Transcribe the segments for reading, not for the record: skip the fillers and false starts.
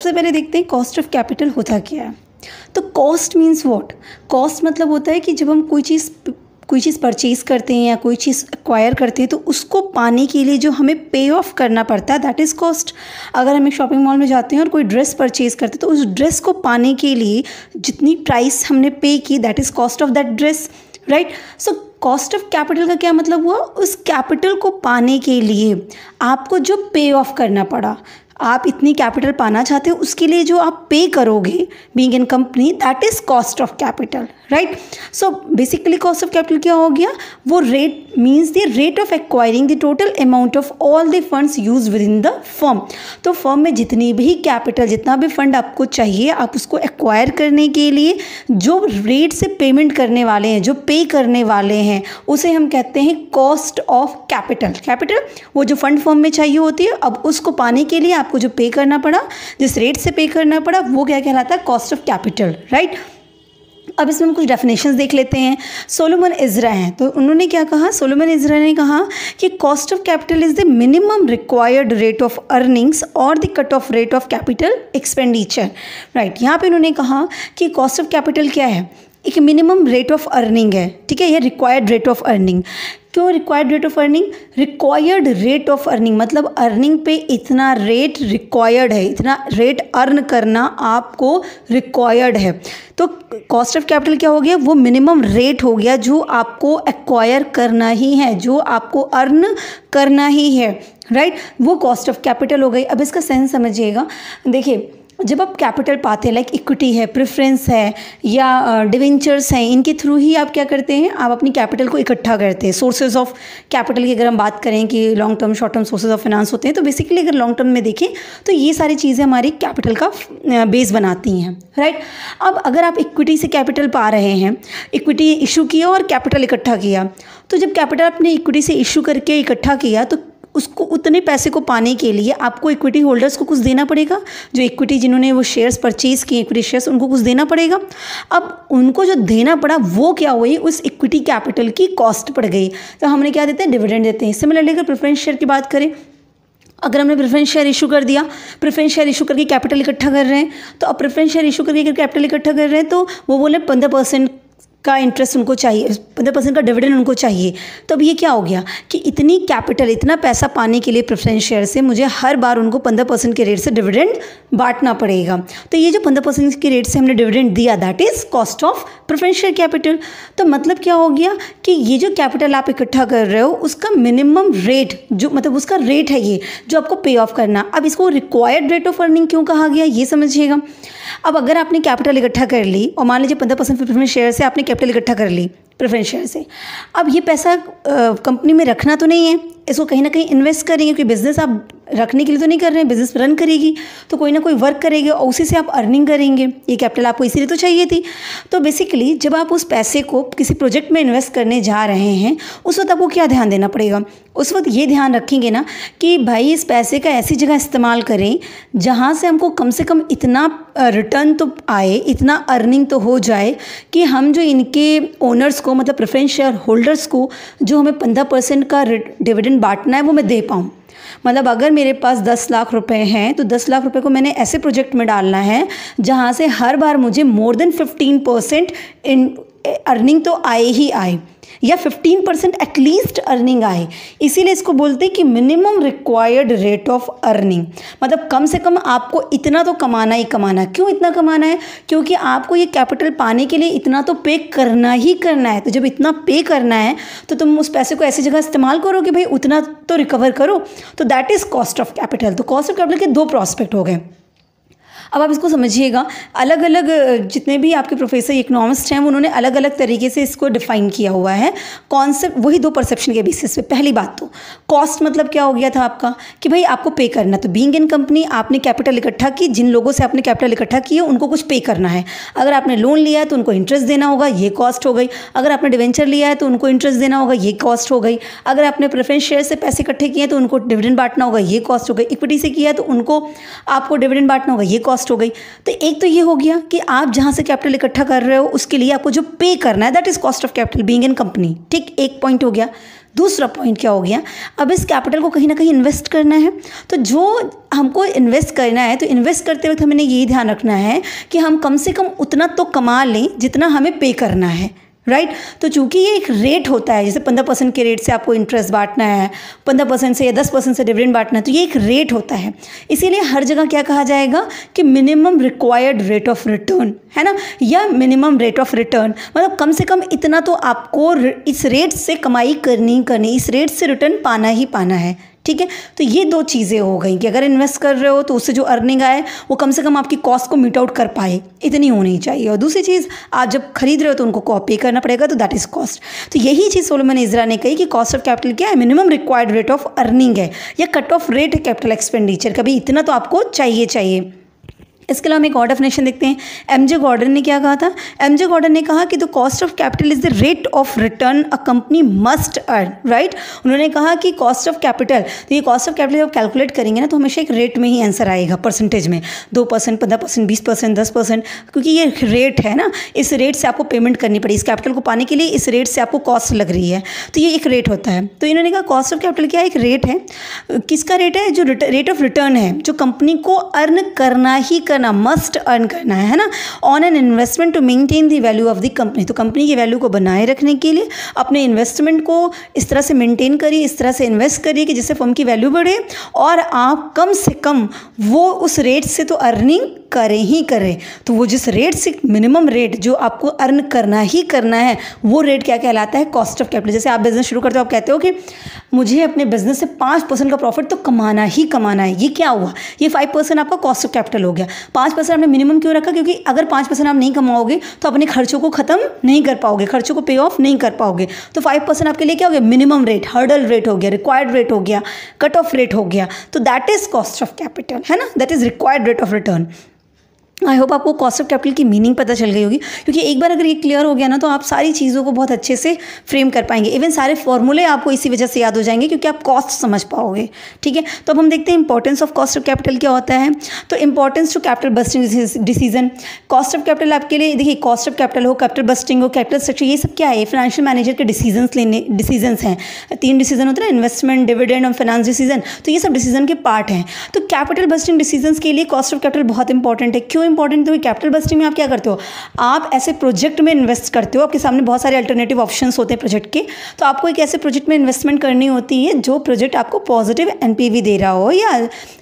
सबसे पहले देखते हैं कॉस्ट ऑफ कैपिटल होता क्या है। तो कॉस्ट मीन्स व्हाट? कॉस्ट मतलब होता है कि जब हम कोई चीज़ परचेज़ करते हैं या कोई चीज़ एक्वायर करते हैं तो उसको पाने के लिए जो हमें पे ऑफ करना पड़ता है दैट इज़ कॉस्ट। अगर हम एक शॉपिंग मॉल में जाते हैं और कोई ड्रेस परचेज़ करते हैं तो उस ड्रेस को पाने के लिए जितनी प्राइस हमने पे की that is cost of that dress, right. So cost of capital का क्या मतलब हुआ? उस कैपिटल को पाने के लिए आपको जो पे ऑफ करना पड़ा, आप इतनी कैपिटल पाना चाहते हो उसके लिए जो आप पे करोगे being in company that is cost of capital, right. So basically cost of capital क्या हो गया? वो rate means the rate of acquiring the total amount of all the funds use with in the firm. तो firm में जितनी भी capital, जितना भी फंड आपको चाहिए, आप उसको एक्वायर करने के लिए जो रेट से पेमेंट करने वाले हैं, जो पे करने वाले हैं, उसे हम कहते हैं कॉस्ट ऑफ कैपिटल। कैपिटल वो जो फंड फर्म में चाहिए होती है, अब उसको पाने के लिए आपको जो पे करना पड़ा, जिस रेट से पे करना पड़ा, वो क्या कहलाता है? Cost of capital, right. अब इसमें हम कुछ डेफिनेशंस देख लेते हैं। सोलोमन इज़रा हैं तो उन्होंने क्या कहा? सोलोमन इज़रा ने कहा कि cost of capital is the minimum required rate of earnings और the cut off rate of capital expenditure, right. यहाँ पे उन्होंने कहा कि कॉस्ट ऑफ कैपिटल क्या है? एक मिनिमम रेट ऑफ अर्निंग है, ठीक है, या रिक्वायर्ड रेट ऑफ अर्निंग। क्यों required rate of earning? Required rate of earning मतलब अर्निंग पे इतना रेट रिक्वायर्ड है, इतना रेट अर्न करना आपको रिक्वायर्ड है। तो कॉस्ट ऑफ कैपिटल क्या हो गया? वो मिनिमम रेट हो गया जो आपको एक्वायर करना ही है, जो आपको अर्न करना ही है, राइट। वो कॉस्ट ऑफ कैपिटल हो गई। अब इसका सेंस समझिएगा। देखिए, जब आप कैपिटल पाते हैं, लाइक इक्विटी है, प्रेफरेंस है या डिवेंचर्स हैं, इनके थ्रू ही आप क्या करते हैं? आप अपनी कैपिटल को इकट्ठा करते हैं। सोर्सेज ऑफ कैपिटल की अगर हम बात करें कि long term, short term sources of finance होते हैं, तो बेसिकली अगर लॉन्ग टर्म में देखें तो ये सारी चीज़ें हमारी कैपिटल का बेस बनाती हैं, राइट। अब अगर आप इक्विटी से कैपिटल पा रहे हैं, इक्विटी इशू किया और कैपिटल इकट्ठा किया, तो जब कैपिटल अपने इक्विटी से इशू करके इकट्ठा किया तो उसको उतने पैसे को पाने के लिए आपको इक्विटी होल्डर्स को कुछ देना पड़ेगा। जो इक्विटी जिन्होंने वो शेयर्स परचेज किए, इक्विटी शेयर्स, उनको कुछ देना पड़ेगा। अब उनको जो देना पड़ा वो क्या हुई? उस इक्विटी कैपिटल की कॉस्ट पड़ गई। तो हमने क्या देते हैं? डिविडेंड देते हैं। सिमिलरली अगर प्रेफरेंस शेयर की बात करें, अगर हमने प्रेफरेंस शेयर इशू कर दिया, प्रेफरेंस शेयर इशू करके कैपिटल इकट्ठा कर रहे हैं, तो अब प्रेफरेंस शेयर इशू करके कैपिटल इकट्ठा कर रहे हैं तो वो बोले 15% का इंटरेस्ट उनको चाहिए, 15% का डिविडेंड उनको चाहिए। तो अब ये क्या हो गया कि इतनी कैपिटल, इतना पैसा पाने के लिए प्रेफरेंस शेयर से मुझे हर बार उनको 15% के रेट से डिविडेंड बांटना पड़ेगा। तो ये जो 15% के रेट से हमने डिविडेंड दिया that is cost of preference share capital. तो मतलब क्या हो गया कि ये जो कैपिटल आप इकट्ठा कर रहे हो उसका मिनिमम रेट, जो मतलब उसका रेट है ये जो आपको पे ऑफ करना। अब इसको रिक्वायर्ड रेट ऑफ अर्निंग क्यों कहा गया ये समझिएगा। अब अगर आपने कैपिटल इकट्ठा कर ली और मान लीजिए 15% प्रेफरेंस शेयर से आपने कैपिटल इकट्ठा कर ली प्रेफरेंस शेयर से, अब ये पैसा कंपनी में रखना तो नहीं है, इसको कहीं ना कहीं इन्वेस्ट करेंगे, क्योंकि बिजनेस आप रखने के लिए तो नहीं कर रहे हैं, बिजनेस रन करेगी तो कोई ना कोई वर्क करेगी और उसी से आप अर्निंग करेंगे। ये कैपिटल आपको इसीलिए तो चाहिए थी। तो बेसिकली जब आप उस पैसे को किसी प्रोजेक्ट में इन्वेस्ट करने जा रहे हैं उस वक्त आपको क्या ध्यान देना पड़ेगा? उस वक्त ये ध्यान रखेंगे ना कि भाई इस पैसे का ऐसी जगह इस्तेमाल करें जहाँ से हमको कम से कम इतना रिटर्न तो आए, इतना अर्निंग तो हो जाए कि हम जो इनके ओनर्स को, मतलब प्रेफरेंस शेयर होल्डर्स को, जो हमें 15% का डिविडेंड बांटना है वो मैं दे पाऊँ। मतलब अगर मेरे पास 10 लाख रुपए हैं तो 10 लाख रुपए को मैंने ऐसे प्रोजेक्ट में डालना है जहाँ से हर बार मुझे मोर देन 15% इन अर्निंग तो आए ही आए, या 15% एटलीस्ट अर्निंग आए। इसीलिए इसको बोलते हैं कि minimum required rate of earning, मतलब कम से कम आपको इतना तो कमाना ही कमाना। क्यों इतना कमाना है? क्योंकि आपको ये कैपिटल पाने के लिए इतना तो पे करना ही करना है। तो जब इतना पे करना है तो तुम उस पैसे को ऐसी जगह इस्तेमाल करो कि भाई उतना तो रिकवर करो। तो that is cost of capital. तो कॉस्ट ऑफ कैपिटल के दो प्रॉस्पेक्ट हो गए। अब आप इसको समझिएगा, अलग अलग जितने भी आपके प्रोफेसर इकोनॉमिस्ट हैं उन्होंने अलग अलग तरीके से इसको डिफाइन किया हुआ है। कॉन्सेप्ट वही दो परसेप्शन के बेसिस पे। पहली बात तो कॉस्ट मतलब क्या हो गया था आपका कि भाई आपको पे करना, तो बीइंग इन कंपनी आपने कैपिटल इकट्ठा की, जिन लोगों से आपने कैपिटल इकट्ठा की है उनको कुछ पे करना है। अगर आपने लोन लिया है तो उनको इंटरेस्ट देना होगा, ये कॉस्ट हो गई। अगर आपने डिवेंचर लिया है तो उनको इंटरेस्ट देना होगा, ये कॉस्ट हो गई। अगर आपने प्रेफरेंस शेयर से पैसे इकट्ठे किए हैं तो उनको डिविडेंड बांटना होगा, ये कॉस्ट हो गई। इक्विटी से किया है तो उनको आपको डिविडेंड बांटना होगा, ये कॉस्ट हो गई। तो एक तो ये हो गया कि आप जहाँ से कैपिटल इकट्ठा कर रहे हो उसके लिए आपको जो पे करना है that is cost of capital being in company. ठीक, एक पॉइंट हो गया। दूसरा पॉइंट क्या हो गया, अब इस कैपिटल को कहीं ना कहीं इन्वेस्ट करना है। तो जो हमको इन्वेस्ट करना है, तो इन्वेस्ट करते वक्त हमें यही ध्यान रखना है कि हम कम से कम उतना तो कमा लें जितना हमें पे करना है, राइट। तो चूंकि ये एक रेट होता है, जैसे 15% के रेट से आपको इंटरेस्ट बांटना है, 15% से या 10% से डिविडेंड बांटना है, तो ये एक रेट होता है। इसीलिए हर जगह क्या कहा जाएगा कि minimum required rate of return, है ना, या मिनिमम रेट ऑफ रिटर्न, मतलब कम से कम इतना तो आपको इस रेट से कमाई करनी इस रेट से रिटर्न पाना ही पाना है, ठीक है। तो ये दो चीज़ें हो गई कि अगर इन्वेस्ट कर रहे हो तो उससे जो अर्निंग आए वो कम से कम आपकी कॉस्ट को मीट आउट कर पाए, इतनी होनी चाहिए। और दूसरी चीज़, आप जब खरीद रहे हो तो उनको पे करना पड़ेगा, तो दैट इज़ कॉस्ट। तो यही चीज़ सोलोमन इज़रा ने कही कि कॉस्ट ऑफ कैपिटल क्या है, minimum required rate of earning है, या कट ऑफ रेट है कैपिटल एक्सपेंडिचर का भी, इतना तो आपको चाहिए। इसके अलावा हम एक और डेफिनेशन देखते हैं। एमजे गॉर्डन ने क्या कहा था, एमजे गॉर्डन ने कहा कि the cost of capital is the rate of return a company must earn, right. उन्होंने कहा कि कॉस्ट ऑफ कैपिटल, तो ये कॉस्ट ऑफ कैपिटल जब कैलकुलेट करेंगे ना तो हमेशा एक रेट में ही आंसर आएगा, परसेंटेज में, 2%, 15%, 20%, 10%, क्योंकि ये रेट है ना, इस रेट से आपको पेमेंट करनी पड़ी, इस कैपिटल को पाने के लिए इस रेट से आपको कॉस्ट लग रही है, तो ये एक रेट होता है। तो इन्होंने कहा कॉस्ट ऑफ कैपिटल क्या है, एक रेट है। किसका रेट है, जो रेट ऑफ रिटर्न है, जो कंपनी को अर्न करना ही करना, मस्ट अर्न करना है ना, on an investment to maintain the value of the company. तो कंपनी की वैल्यू को बनाए रखने के लिए अपने इन्वेस्टमेंट को इस तरह से मेंटेन करिए, इस तरह से इन्वेस्ट करिए कि जिससे फर्म की वैल्यू बढ़े और आप कम से कम वो उस रेट से तो अर्निंग करें ही करें। तो वो जिस रेट से, मिनिमम रेट जो आपको अर्न करना ही करना है, वो रेट क्या कहलाता है, कॉस्ट ऑफ कैपिटल। जैसे आप बिजनेस शुरू करते हो, आप कहते हो कि मुझे अपने बिजनेस से 5% का प्रॉफिट तो कमाना ही कमाना है। ये क्या हुआ, ये 5% आपका कॉस्ट ऑफ कैपिटल हो गया। 5% आपने मिनिमम क्यों रखा, क्योंकि अगर 5% आप नहीं कमाओगे तो अपने खर्चों को खत्म नहीं कर पाओगे, खर्चों को पे ऑफ नहीं कर पाओगे। तो 5% आपके लिए क्या हो गया, मिनिमम रेट, हर्डल रेट हो गया, रिक्वायर्ड रेट हो गया, कट ऑफ रेट हो गया। तो that is cost of capital, है ना, that is required rate of return. I hope आपको कॉस्ट ऑफ कैपिटल की मीनिंग पता चल गई होगी, क्योंकि एक बार अगर ये क्लियर हो गया ना तो आप सारी चीज़ों को बहुत अच्छे से फ्रेम कर पाएंगे। इवन सारे फॉर्मूले आपको इसी वजह से याद हो जाएंगे, क्योंकि आप कॉस्ट समझ पाओगे, ठीक है। तो अब हम देखते हैं importance of cost of capital क्या होता है। तो importance to capital budgeting decision, cost of capital आपके लिए, देखिए कॉस्ट ऑफ कैपिटल हो, कैपिटल बस्टिंग हो, कैपिटल स्ट्रक्चर, ये सब क्या है, फाइनेंशियल मैनेजर के डिसीजंस हैं। 3 डिसीजन होते हैं ना, इन्वेस्टमेंट, डिविडेंड और फाइनेंस डिसीजन, तो ये सब डिसीजन के पार्ट हैं। तो कैपिटल बस्टिंग डिसीजंस के लिए कॉस्ट ऑफ कैपिटल बहुत इंपॉर्टेंट है। क्यों इंपॉर्टेंट, तो कैपिटल बस्टिंग में आप क्या करते हो, आप ऐसे प्रोजेक्ट में इन्वेस्ट करते हो, आपके सामने बहुत सारे अल्टरनेटिव ऑप्शंस होते हैं प्रोजेक्ट के, तो आपको एक ऐसे प्रोजेक्ट में इन्वेस्टमेंट करनी होती है जो प्रोजेक्ट आपको पॉजिटिव एनपीवी दे रहा हो, या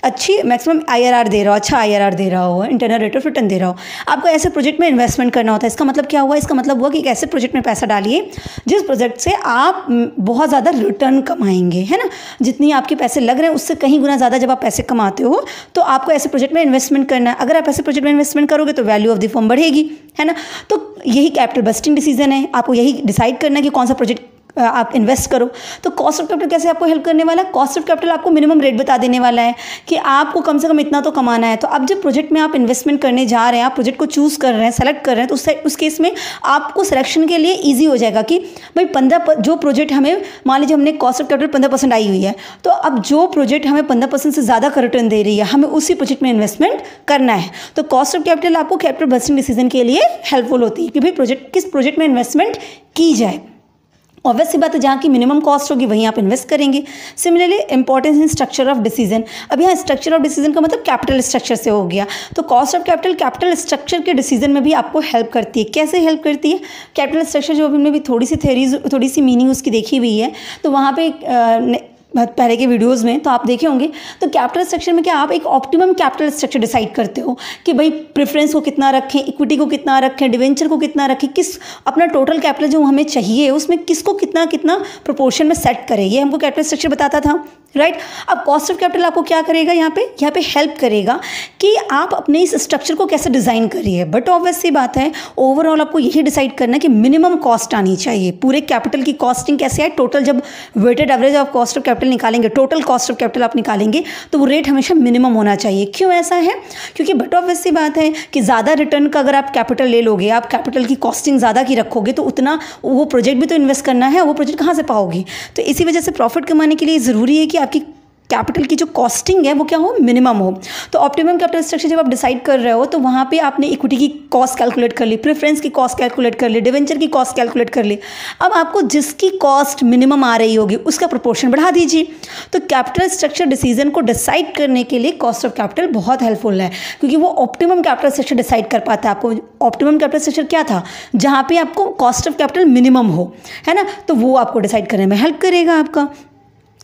अच्छी मैक्सिमम आईआरआर दे रहा हो, अच्छा आईआरआर दे रहा हो, इंटरनल रेट ऑफ रिटर्न दे रहा हो। आपको ऐसे प्रोजेक्ट में इन्वेस्टमेंट करना होता है। इसका मतलब क्या हुआ, इसका मतलब हुआ कि एक ऐसे प्रोजेक्ट में पैसा डालिए जिस प्रोजेक्ट से आप बहुत ज़्यादा रिटर्न कमाएंगे, है ना, जितनी आपके पैसे लग रहे हैं उससे कहीं गुना ज़्यादा जब आप पैसे कमाते हो तो आपको ऐसे प्रोजेक्ट में इन्वेस्टमेंट करना है। अगर आप ऐसे प्रोजेक्ट में इन्वेस्टमेंट करोगे तो वैल्यू ऑफ द फर्म बढ़ेगी, है ना। तो यही कैपिटल बस्टिंग डिसीजन है, आपको यही डिसाइड करना है कि कौन सा प्रोजेक्ट आप इन्वेस्ट करो। तो कॉस्ट ऑफ कैपिटल कैसे आपको हेल्प करने वाला है, कॉस्ट ऑफ कैपिटल आपको मिनिमम रेट बता देने वाला है कि आपको कम से कम इतना तो कमाना है। तो अब जब प्रोजेक्ट में आप इन्वेस्टमेंट करने जा रहे हैं, आप प्रोजेक्ट को चूज़ कर रहे हैं, सेलेक्ट कर रहे हैं, तो उस केस में आपको सिलेक्शन के लिए ईजी हो जाएगा कि भाई 15 जो प्रोजेक्ट हमें, मान लीजिए हमने कॉस्ट ऑफ कैपिटल 15% आई हुई है, तो अब जो प्रोजेक्ट हमें 15% से ज़्यादा का रिटर्न दे रही है, हमें उसी प्रोजेक्ट में इन्वेस्टमेंट करना है। तो कॉस्ट ऑफ कैपिटल आपको कैपिटल बस्टिंग डिसीजन के लिए हेल्पफुल होती है कि भाई किस प्रोजेक्ट में इन्वेस्टमेंट की जाए। ऑब्वियस सी बात है, जहाँ की मिनिमम कॉस्ट होगी वहीं आप इन्वेस्ट करेंगे। Similarly importance in structure of decision, अब यहाँ स्ट्रक्चर ऑफ डिसीजन का मतलब कैपिटल स्ट्रक्चर से हो गया। तो cost of capital capital structure के डिसीजन में भी आपको हेल्प करती है। कैसे हेल्प करती है, कैपिटल स्ट्रक्चर जो हमने भी थोड़ी सी मीनिंग उसकी देखी हुई है, तो वहाँ पे पहले के वीडियोस में तो आप देखे होंगे। तो कैपिटल स्ट्रक्चर में क्या, आप एक ऑप्टिमम कैपिटल स्ट्रक्चर डिसाइड करते हो कि भाई प्रेफरेंस को कितना रखें, इक्विटी को कितना रखें, डिवेंचर को कितना रखें, किस अपना टोटल कैपिटल जो हमें चाहिए उसमें किसको कितना कितना प्रोपोर्शन में सेट करें, ये हमको कैपिटल स्ट्रक्चर बताता था, राइट। अब कॉस्ट ऑफ कैपिटल आपको क्या करेगा, यहाँ पे हेल्प करेगा कि आप अपने इस स्ट्रक्चर को कैसे डिज़ाइन करिए। बट ऑब्वियस सी बात है, ओवरऑल आपको यही डिसाइड करना है कि मिनिमम कॉस्ट आनी चाहिए। पूरे कैपिटल की कॉस्टिंग कैसे आए, टोटल जब weighted average of cost of capital निकालेंगे, टोटल कॉस्ट ऑफ कैपिटल आप निकालेंगे, तो वो रेट हमेशा मिनिमम होना चाहिए। क्यों ऐसा है, क्योंकि बट ऑब्वियस सी बात है कि ज़्यादा रिटर्न का अगर आप कैपिटल ले लोगे, आप कैपिटल की कॉस्टिंग ज़्यादा की रखोगे, तो उतना वो प्रोजेक्ट भी तो इन्वेस्ट करना है, वो प्रोजेक्ट कहाँ से पाओगे। तो इसी वजह से प्रॉफिट कमाने के लिए ज़रूरी है कि आपकी कैपिटल की जो कॉस्टिंग है वो क्या हो, मिनिमम हो। तो ऑप्टिमम कैपिटल स्ट्रक्चर जब आप डिसाइड कर रहे हो तो वहाँ पे आपने इक्विटी की कॉस्ट कैलकुलेट कर ली, प्रेफरेंस की कॉस्ट कैलकुलेट कर ली, डिवेंचर की कॉस्ट कैलकुलेट कर ली। अब आपको जिसकी कॉस्ट मिनिमम आ रही होगी उसका प्रोपोर्शन बढ़ा दीजिए। तो कैपिटल स्ट्रक्चर डिसीजन को डिसाइड करने के लिए कॉस्ट ऑफ कैपिटल बहुत हेल्पफुल है, क्योंकि वो ऑप्टिमम कैपिटल स्ट्रक्चर डिसाइड कर पाता है। आपको ऑप्टिमम कैपिटल स्ट्रक्चर क्या था, जहाँ पे आपको कॉस्ट ऑफ कैपिटल मिनिमम हो, है ना, तो वो आपको डिसाइड करने में हेल्प करेगा आपका।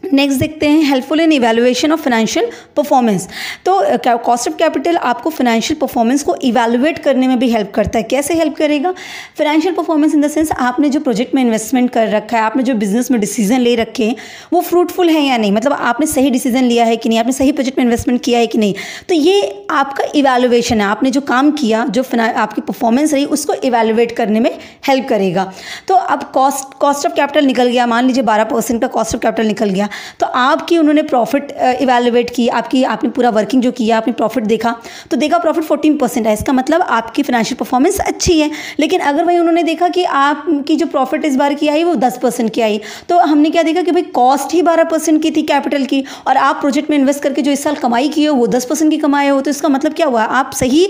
नेक्स्ट देखते हैं helpful in evaluation of financial performance. तो कॉस्ट ऑफ कैपिटल आपको फाइनेंशियल परफॉर्मेंस को इवैल्यूएट करने में भी हेल्प करता है। कैसे हेल्प करेगा, financial performance in the sense आपने जो प्रोजेक्ट में इन्वेस्टमेंट कर रखा है, आपने जो बिजनेस में डिसीजन ले रखे हैं वो फ्रूटफुल है या नहीं, मतलब आपने सही डिसीजन लिया है कि नहीं, आपने सही प्रोजेक्ट में इन्वेस्टमेंट किया है कि नहीं। तो ये आपका इवैल्यूएशन है, आपने जो काम किया, जो आपकी परफॉर्मेंस रही उसको इवैल्यूएट करने में हेल्प करेगा। तो अब कॉस्ट ऑफ कैपिटल निकल गया, मान लीजिए 12% का कॉस्ट ऑफ कैपिटल निकल गया, तो आपकी उन्होंने प्रॉफिट इवैल्यूएट की, आपने पूरा वर्किंग जो किया, आपने प्रॉफिट देखा, तो देखा प्रॉफिट 14% है, इसका मतलब आपकी फाइनेंशियल परफॉर्मेंस अच्छी है। लेकिन अगर वही उन्होंने देखा कि आपकी जो प्रॉफिट इस बार की आई वो 10% की आई, तो हमने क्या देखा कि भाई कॉस्ट ही 12% की थी कैपिटल की, और आप प्रोजेक्ट में इन्वेस्ट करके जो इस साल कमाई की हो वो 10% की कमाए हो, तो इसका मतलब क्या हुआ, आप सही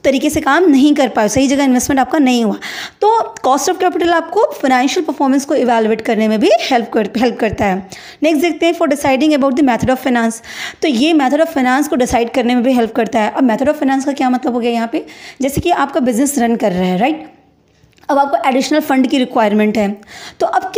तरीके से काम नहीं कर पाए, सही जगह इन्वेस्टमेंट आपका नहीं हुआ। तो कॉस्ट ऑफ कैपिटल आपको फाइनेंशियल परफॉर्मेंस को इवैल्यूएट करने में भी हेल्प करता है। नेक्स्ट देखते हैं for deciding about the method of finance. तो ये मेथड ऑफ फाइनेंस को डिसाइड करने में भी हेल्प करता है। अब मेथड ऑफ फाइनेंस का क्या मतलब हो गया यहाँ पे, जैसे कि आपका बिजनेस रन कर रहा है, राइट, अब आपको एडिशनल फंड की रिक्वायरमेंट है, तो अब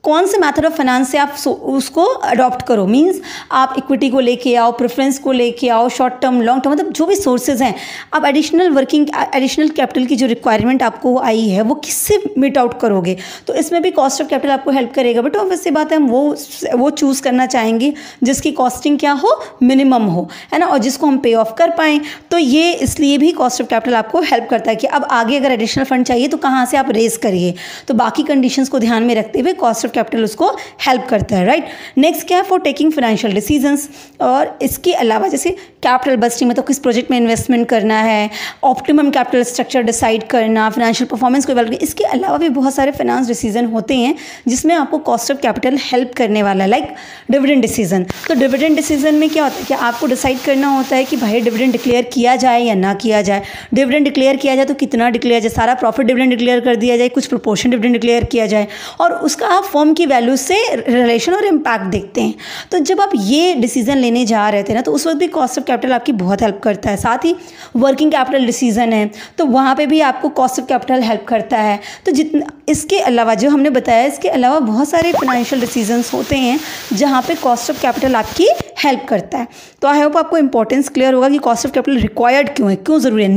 कौन से मेथड ऑफ फाइनेंस से आप उसको अडॉप्ट करो, मींस आप इक्विटी को लेके आओ, प्रेफरेंस को लेके आओ, शॉर्ट टर्म लॉन्ग टर्म, मतलब जो भी सोर्सेज हैं, आप एडिशनल कैपिटल की जो रिक्वायरमेंट आपको आई है वो किससे मीट आउट करोगे। तो इसमें भी कॉस्ट ऑफ कैपिटल आपको हेल्प करेगा, बट ऑब्वियसली बात है हम वो चूज़ करना चाहेंगे जिसकी कॉस्टिंग क्या हो, मिनिमम हो, है ना, और जिसको हम पे ऑफ कर पाएँ। तो ये इसलिए भी कॉस्ट ऑफ कैपिटल आपको हेल्प करता है कि अब आगे अगर एडिशनल फंड चाहिए तो कहाँ से आप रेज करिए। तो बाकी कंडीशंस को ध्यान में रखते हुए कॉस्ट ऑफ कैपिटल उसको हेल्प करता है, राइट। नेक्स्ट क्या है, फॉर टेकिंग फाइनेंशियल डिसीजंस। और इसके अलावा जैसे कैपिटल बस्टिंग, मतलब किस प्रोजेक्ट में इन्वेस्टमेंट करना है, ऑप्टिमम कैपिटल स्ट्रक्चर डिसाइड करना, फाइनेंशियल परफॉर्मेंस को इवैल्यूएट, इसके अलावा भी बहुत सारे फाइनेंस डिसीजन होते हैं जिसमें आपको कॉस्ट ऑफ कैपिटल हेल्प करने वाला है, लाइक डिविडेंड डिसीजन। तो डिविडेंड डिसीजन में क्या होता है कि आपको डिसाइड करना होता है कि भाई डिविडेंड डिक्लेयर किया जाए या ना किया जाए। डिविडेंड डिक्लेयर किया जाए तो कितना डिक्लेयर जाए, सारा प्रॉफिट डिविडेंड डिक्लेयर कर दिया जाए, कुछ प्रोपोर्शन डिविडेंड डिक्लेयर किया जाए, और उसका आप फर्म की वैल्यू से रिलेशन और इम्पैक्ट देखते हैं। तो जब आप ये डिसीजन लेने जा रहे थे ना, तो उस वक्त भी कॉस्ट ऑफ कैपिटल आपकी बहुत हेल्प करता है। साथ ही वर्किंग कैपिटल डिसीजन है तो वहाँ पे भी आपको कॉस्ट ऑफ कैपिटल हेल्प करता है। तो जितना इसके अलावा जो हमने बताया, इसके अलावा बहुत सारे फाइनेंशियल डिसीजंस होते हैं जहाँ पे कॉस्ट ऑफ कैपिटल आपकी हेल्प करता है। तो आई होप आपको इंपॉर्टेंस क्लियर होगा कि कॉस्ट ऑफ कैपिटल रिक्वायर्ड क्यों है, क्यों ज़रूरी है,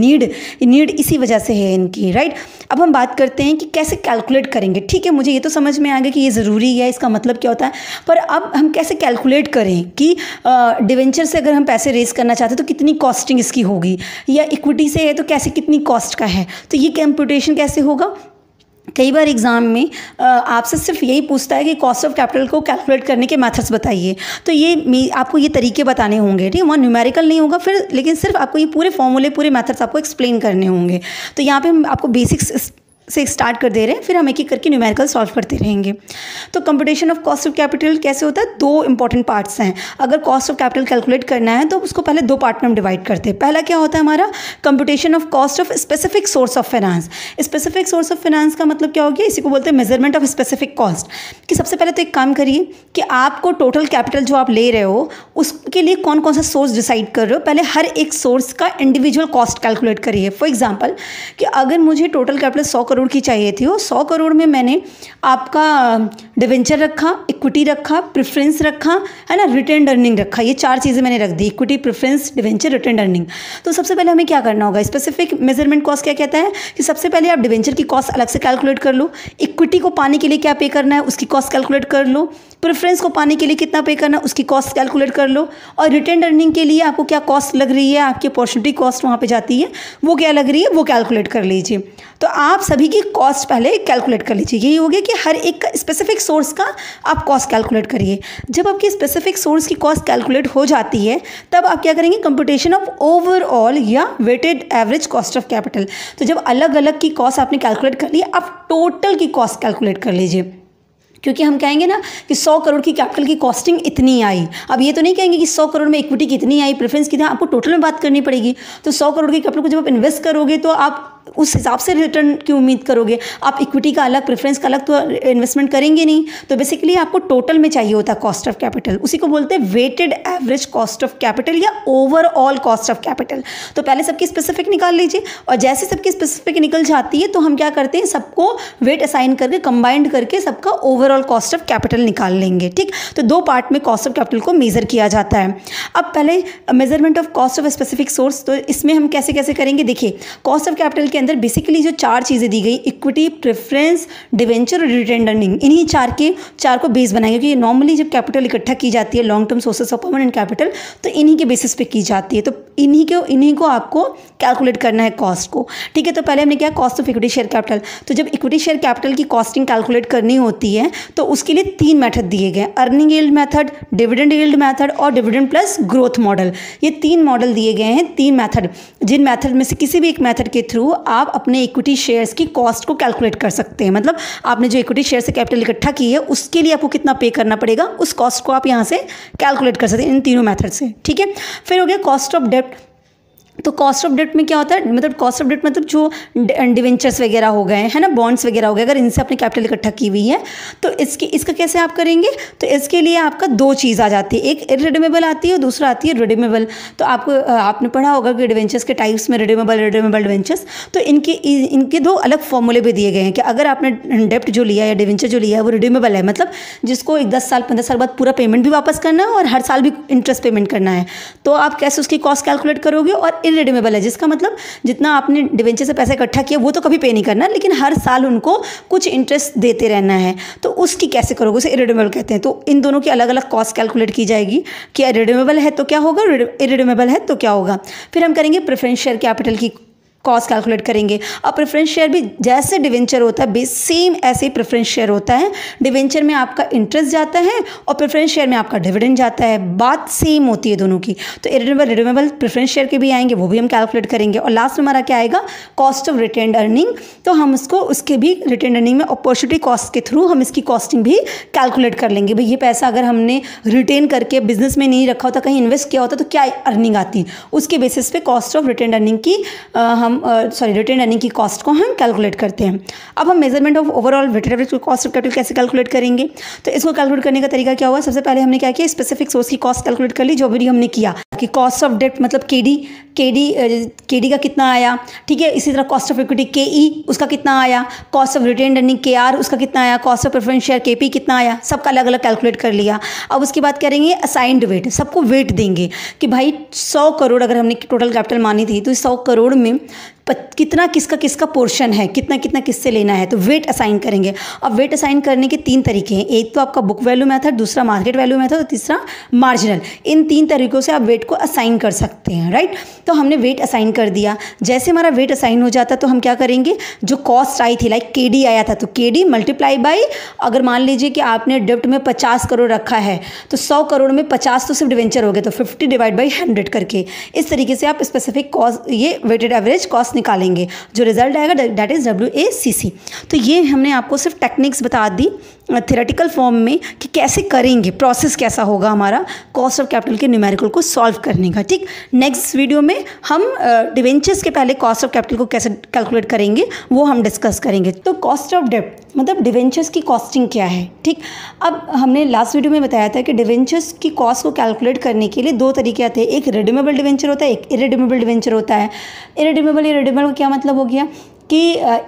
नीड इसी वजह से है इनकी, राइट। अब हम बात करते हैं कि कैसे कैलकुलेट करेंगे। ठीक है, मुझे ये तो समझ में आ गया कि ये ज़रूरी है, इसका मतलब क्या होता है, पर अब हम कैसे कैलकुलेट करें कि डिवेंचर से अगर हम पैसे रेज करना चाहते हैं तो कितनी कॉस्टिंग इसकी होगी, या इक्विटी से है तो कैसे कितनी कॉस्ट का है, तो ये कंप्यूटेशन कैसे होगा। कई बार एग्जाम में आपसे सिर्फ यही पूछता है कि कॉस्ट ऑफ कैपिटल को कैलकुलेट करने के मेथड्स बताइए। तो ये आपको ये तरीके बताने होंगे, ठीक है, वहाँ न्यूमेरिकल नहीं होगा फिर, लेकिन सिर्फ आपको ये पूरे फॉर्मूले, पूरे मेथड्स आपको एक्सप्लेन करने होंगे। तो यहाँ पे हम आपको बेसिक्स से स्टार्ट कर दे रहे हैं, फिर हम एक एक करके न्यूमेरिकल सॉल्व करते रहेंगे। तो computation of cost of capital कैसे होता है, दो इंपॉर्टेंट पार्ट्स हैं। अगर कॉस्ट ऑफ कैपिटल कैलकुलेट करना है तो उसको पहले दो पार्ट में हम डिवाइड करते हैं। पहला क्या होता है हमारा, computation of cost of specific source of finance. Specific source of finance का मतलब क्या हो गया, इसी को बोलते हैं मेजरमेंट ऑफ स्पेसिफिक कॉस्ट। कि सबसे पहले तो एक काम करिए कि आपको टोटल कैपिटल जो आप ले रहे हो उसके लिए कौन कौन सा सोर्स डिसाइड कर रहे हो, पहले हर एक सोर्स का इंडिविजुअल कॉस्ट कैलकुलेट करिए। फॉर एग्जाम्पल कि अगर मुझे टोटल कैपिटल 100 करोड़ की चाहिए थी, वो 100 करोड़ में मैंने आपका डिवेंचर रखा, इक्विटी रखा, प्रेफरेंस रखा, है ना, रिटेन्ड अर्निंग रखा, ये चार चीज़ें मैंने रख दी, equity, preference, debenture, retained earning. तो सबसे पहले हमें क्या करना होगा, स्पेसिफिक मेजरमेंट कॉस्ट क्या कहता है कि सबसे पहले आप डिवेंचर की कॉस्ट अलग से कैलकुलेट कर लो, इक्विटी को पाने के लिए क्या पे करना है उसकी कॉस्ट कैलकुलेट कर लो, प्रेफरेंस को पाने के लिए कितना पे करना है उसकी कॉस्ट कैलकुलेट कर लो, और रिटेन्ड अर्निंग के लिए आपको क्या कॉस्ट लग रही है, आपकी अपॉर्चुनिटी कॉस्ट वहाँ पे जाती है, वो क्या लग रही है वो कैलकुलेट कर लीजिए। तो आप सभी की कॉस्ट पहले कैलकुलेट कर लीजिए। यही हो गया कि हर एक स्पेसिफिक सोर्स का आप कॉस्ट कैलकुलेट करिए। जब आपकी स्पेसिफिक सोर्स की कॉस्ट कैलकुलेट हो जाती है तब आप क्या करेंगे, कंप्यूटेशन ऑफ ओवरऑल या weighted average cost of capital. तो जब अलग अलग की कॉस्ट आपने कैलकुलेट कर ली, आप टोटल की कॉस्ट कैलकुलेट कर लीजिए। क्योंकि हम कहेंगे ना कि 100 करोड़ की कैपिटल की कॉस्टिंग इतनी आई। अब ये तो नहीं कहेंगे कि 100 करोड़ में इक्विटी कितनी आई, प्रेफरेंस कितना, आपको टोटल में बात करनी पड़ेगी। तो 100 करोड़ की कैपिटल को जब आप इन्वेस्ट करोगे तो आप उस हिसाब से रिटर्न की उम्मीद करोगे। आप इक्विटी का अलग, प्रेफरेंस का अलग तो इन्वेस्टमेंट करेंगे नहीं। तो बेसिकली आपको टोटल में चाहिए होता है कॉस्ट ऑफ कैपिटल। उसी को बोलते हैं weighted average cost of capital या ओवरऑल कॉस्ट ऑफ कैपिटल। तो पहले सबकी स्पेसिफिक निकाल लीजिए, और जैसे सबकी स्पेसिफिक निकल जाती है तो हम क्या करते हैं, सबको वेट असाइन करके कंबाइंड करके सबका ओवरऑल कॉस्ट ऑफ कैपिटल निकाल लेंगे। ठीक, तो 2 पार्ट में कॉस्ट ऑफ कैपिटल को मेजर किया जाता है। अब पहले measurement of cost of specific source, तो इसमें हम कैसे कैसे करेंगे। देखिए, कॉस्ट ऑफ कैपिटल के अंदर बेसिकली जो 4 चीज़ें दी गई, इक्विटी, प्रेफरेंस, डिवेंचर और रिटेन्ड अर्निंग, इन्हीं 4 को बेस बनाएंगे। क्योंकि नॉर्मली जब कैपिटल इकट्ठा की जाती है, long term sources of permanent capital, तो इन्हीं के बेसिस पे की जाती है। तो इन्हीं को आपको कैलकुलेट करना है कॉस्ट को। ठीक है, तो पहले हमने क्या, cost of equity share capital. तो जब इक्विटी शेयर कैपिटल की कॉस्टिंग कैलकुलेट करनी होती है तो उसके लिए 3 मेथड दिए गए, earning yield method, dividend yield method और डिविडेंड प्लस ग्रोथ मॉडल। ये 3 मॉडल दिए गए हैं, 3 मेथड, जिन मेथड में से किसी भी एक मेथड के थ्रू आप अपने इक्विटी शेयर्स की कॉस्ट को कैलकुलेट कर सकते हैं। मतलब आपने जो इक्विटी शेयर से कैपिटल इकट्ठा की है उसके लिए आपको कितना पे करना पड़ेगा, उस कॉस्ट को आप यहाँ से कैलकुलेट कर सकते हैं इन तीनों मेथड से। ठीक है, फिर हो गया कॉस्ट ऑफ डेब्ट। तो कॉस्ट ऑफ डेट में क्या होता है, मतलब कॉस्ट ऑफ डेट मतलब जो डिवेंचर्स वगैरह हो गए हैं ना, बॉन्ड्स वगैरह हो गए, अगर इनसे अपनी कैपिटल इकट्ठा की हुई है तो इसका कैसे आप करेंगे। तो इसके लिए आपका 2 चीज़ आ जाती है, एक इररिडीमेबल आती है और दूसरा आती है रिडीमेबल। तो आपने पढ़ा होगा कि डिवेंचर्स के टाइप्स में रिडीमेबल डिवेंचर्स, तो इनके 2 अलग फॉर्मूले भी दिए गए हैं कि अगर आपने डेप्ट जो लिया है या डिवेंचर जो लिया है वो रिडीमेबल है, मतलब जिसको 10 साल 15 साल बाद पूरा पेमेंट भी वापस करना है और हर साल भी इंटरेस्ट पेमेंट करना है, तो आप कैसे उसकी कॉस्ट कैलकुलेट करोगे। और इररिडीमेबल है, जिसका मतलब जितना आपने डिवेंचर से पैसा इकट्ठा किया वो तो कभी पे नहीं करना, लेकिन हर साल उनको कुछ इंटरेस्ट देते रहना है, तो उसकी कैसे करोगे, उसे इररिडीमेबल कहते हैं। तो इन दोनों की अलग अलग कॉस्ट कैलकुलेट की जाएगी कि रिडीमेबल है तो क्या होगा, इररिडीमेबल है तो क्या होगा। फिर हम करेंगे प्रेफरेंस शेयर कैपिटल की कॉस्ट कैलकुलेट करेंगे। अब प्रेफरेंस शेयर भी जैसे डिवेंचर होता है सेम ऐसे ही प्रेफरेंस शेयर होता है। डिवेंचर में आपका इंटरेस्ट जाता है और प्रेफरेंस शेयर में आपका डिविडेंड जाता है, बात सेम होती है दोनों की। तो रिडीमेबल प्रेफरेंस शेयर के भी आएंगे, वो भी हम कैलकुलेट करेंगे। और लास्ट में हमारा क्या आएगा, कॉस्ट ऑफ रिटेन्ड अर्निंग। तो हम उसके भी रिटेन्ड अर्निंग में अपॉर्चुनिटी कॉस्ट के थ्रू हम इसकी कॉस्टिंग भी कैलकुलेट कर लेंगे। भाई ये पैसा अगर हमने रिटेन करके बिजनेस में नहीं रखा होता, कहीं इन्वेस्ट किया होता, तो क्या अर्निंग आती, उसके बेसिस पे कॉस्ट ऑफ रिटेन्ड अर्निंग की रिटेन अर्निंग की कॉस्ट को हम कैलकुलेट करते हैं। अब हम measurement of overall weighted average cost of capital कैसे कैलकुलेट करेंगे। तो इसको कैलकुलेट करने का तरीका क्या हुआ, सबसे पहले हमने क्या किया, स्पेसिफिक सोर्स की कॉस्ट कैलकुलेट कर ली, जो भी हमने किया कि कॉस्ट ऑफ डेट मतलब केडी का कितना आया। ठीक है, इसी तरह कॉस्ट ऑफ इक्विटी केई उसका कितना आया, cost of retained earning KR उसका कितना आया, cost of preference share KP कितना आया, सबका अलग अलग कैलकुलेट कर लिया। अब उसके बाद करेंगे असाइंड वेट, सबको वेट देंगे कि भाई 100 करोड़ अगर हमने टोटल कैपिटल मानी थी तो 100 करोड़ में कितना किसका पोर्शन है, कितना किससे लेना है, तो वेट असाइन करेंगे। अब वेट असाइन करने के 3 तरीके हैं, एक तो आपका बुक वैल्यू मेथड, दूसरा मार्केट वैल्यू मेथड और तीसरा मार्जिनल। इन 3 तरीकों से आप वेट को असाइन कर सकते हैं, राइट। तो हमने वेट असाइन कर दिया। जैसे हमारा वेट असाइन हो जाता तो हम क्या करेंगे, जो कॉस्ट आई थी लाइक केडी आया था तो केडी मल्टीप्लाई बाई, अगर मान लीजिए कि आपने डेब्ट में 50 करोड़ रखा है तो 100 करोड़ में 50 तो सिर्फ डिवेंचर हो गए, तो 50 डिवाइड बाई 100 करके इस तरीके से आप स्पेसिफिक कॉस्ट, ये वेटेड एवरेज कॉस्ट निकालेंगे। जो रिजल्ट आएगा दैट इज WACC। तो ये हमने आपको सिर्फ टेक्निक्स बता दी थ्योरेटिकल फॉर्म में कि कैसे करेंगे, प्रोसेस कैसा होगा हमारा कॉस्ट ऑफ कैपिटल के न्यूमेरिकल को सॉल्व करने का। ठीक, नेक्स्ट वीडियो में हम डिवेंचर्स के पहले कॉस्ट ऑफ कैपिटल को कैसे कैलकुलेट करेंगे वो हम डिस्कस करेंगे। तो कॉस्ट ऑफ डेब्ट मतलब डिवेंचर्स की कॉस्टिंग क्या है। ठीक, अब हमने लास्ट वीडियो में बताया था कि डिवेंचर्स की कॉस्ट को कैलकुलेट करने के लिए 2 तरीके आते हैं, एक रिडीमेबल डिवेंचर होता है, एक इररिडीमेबल डिवेंचर होता है। इररिडीमेबल का क्या मतलब हो गया कि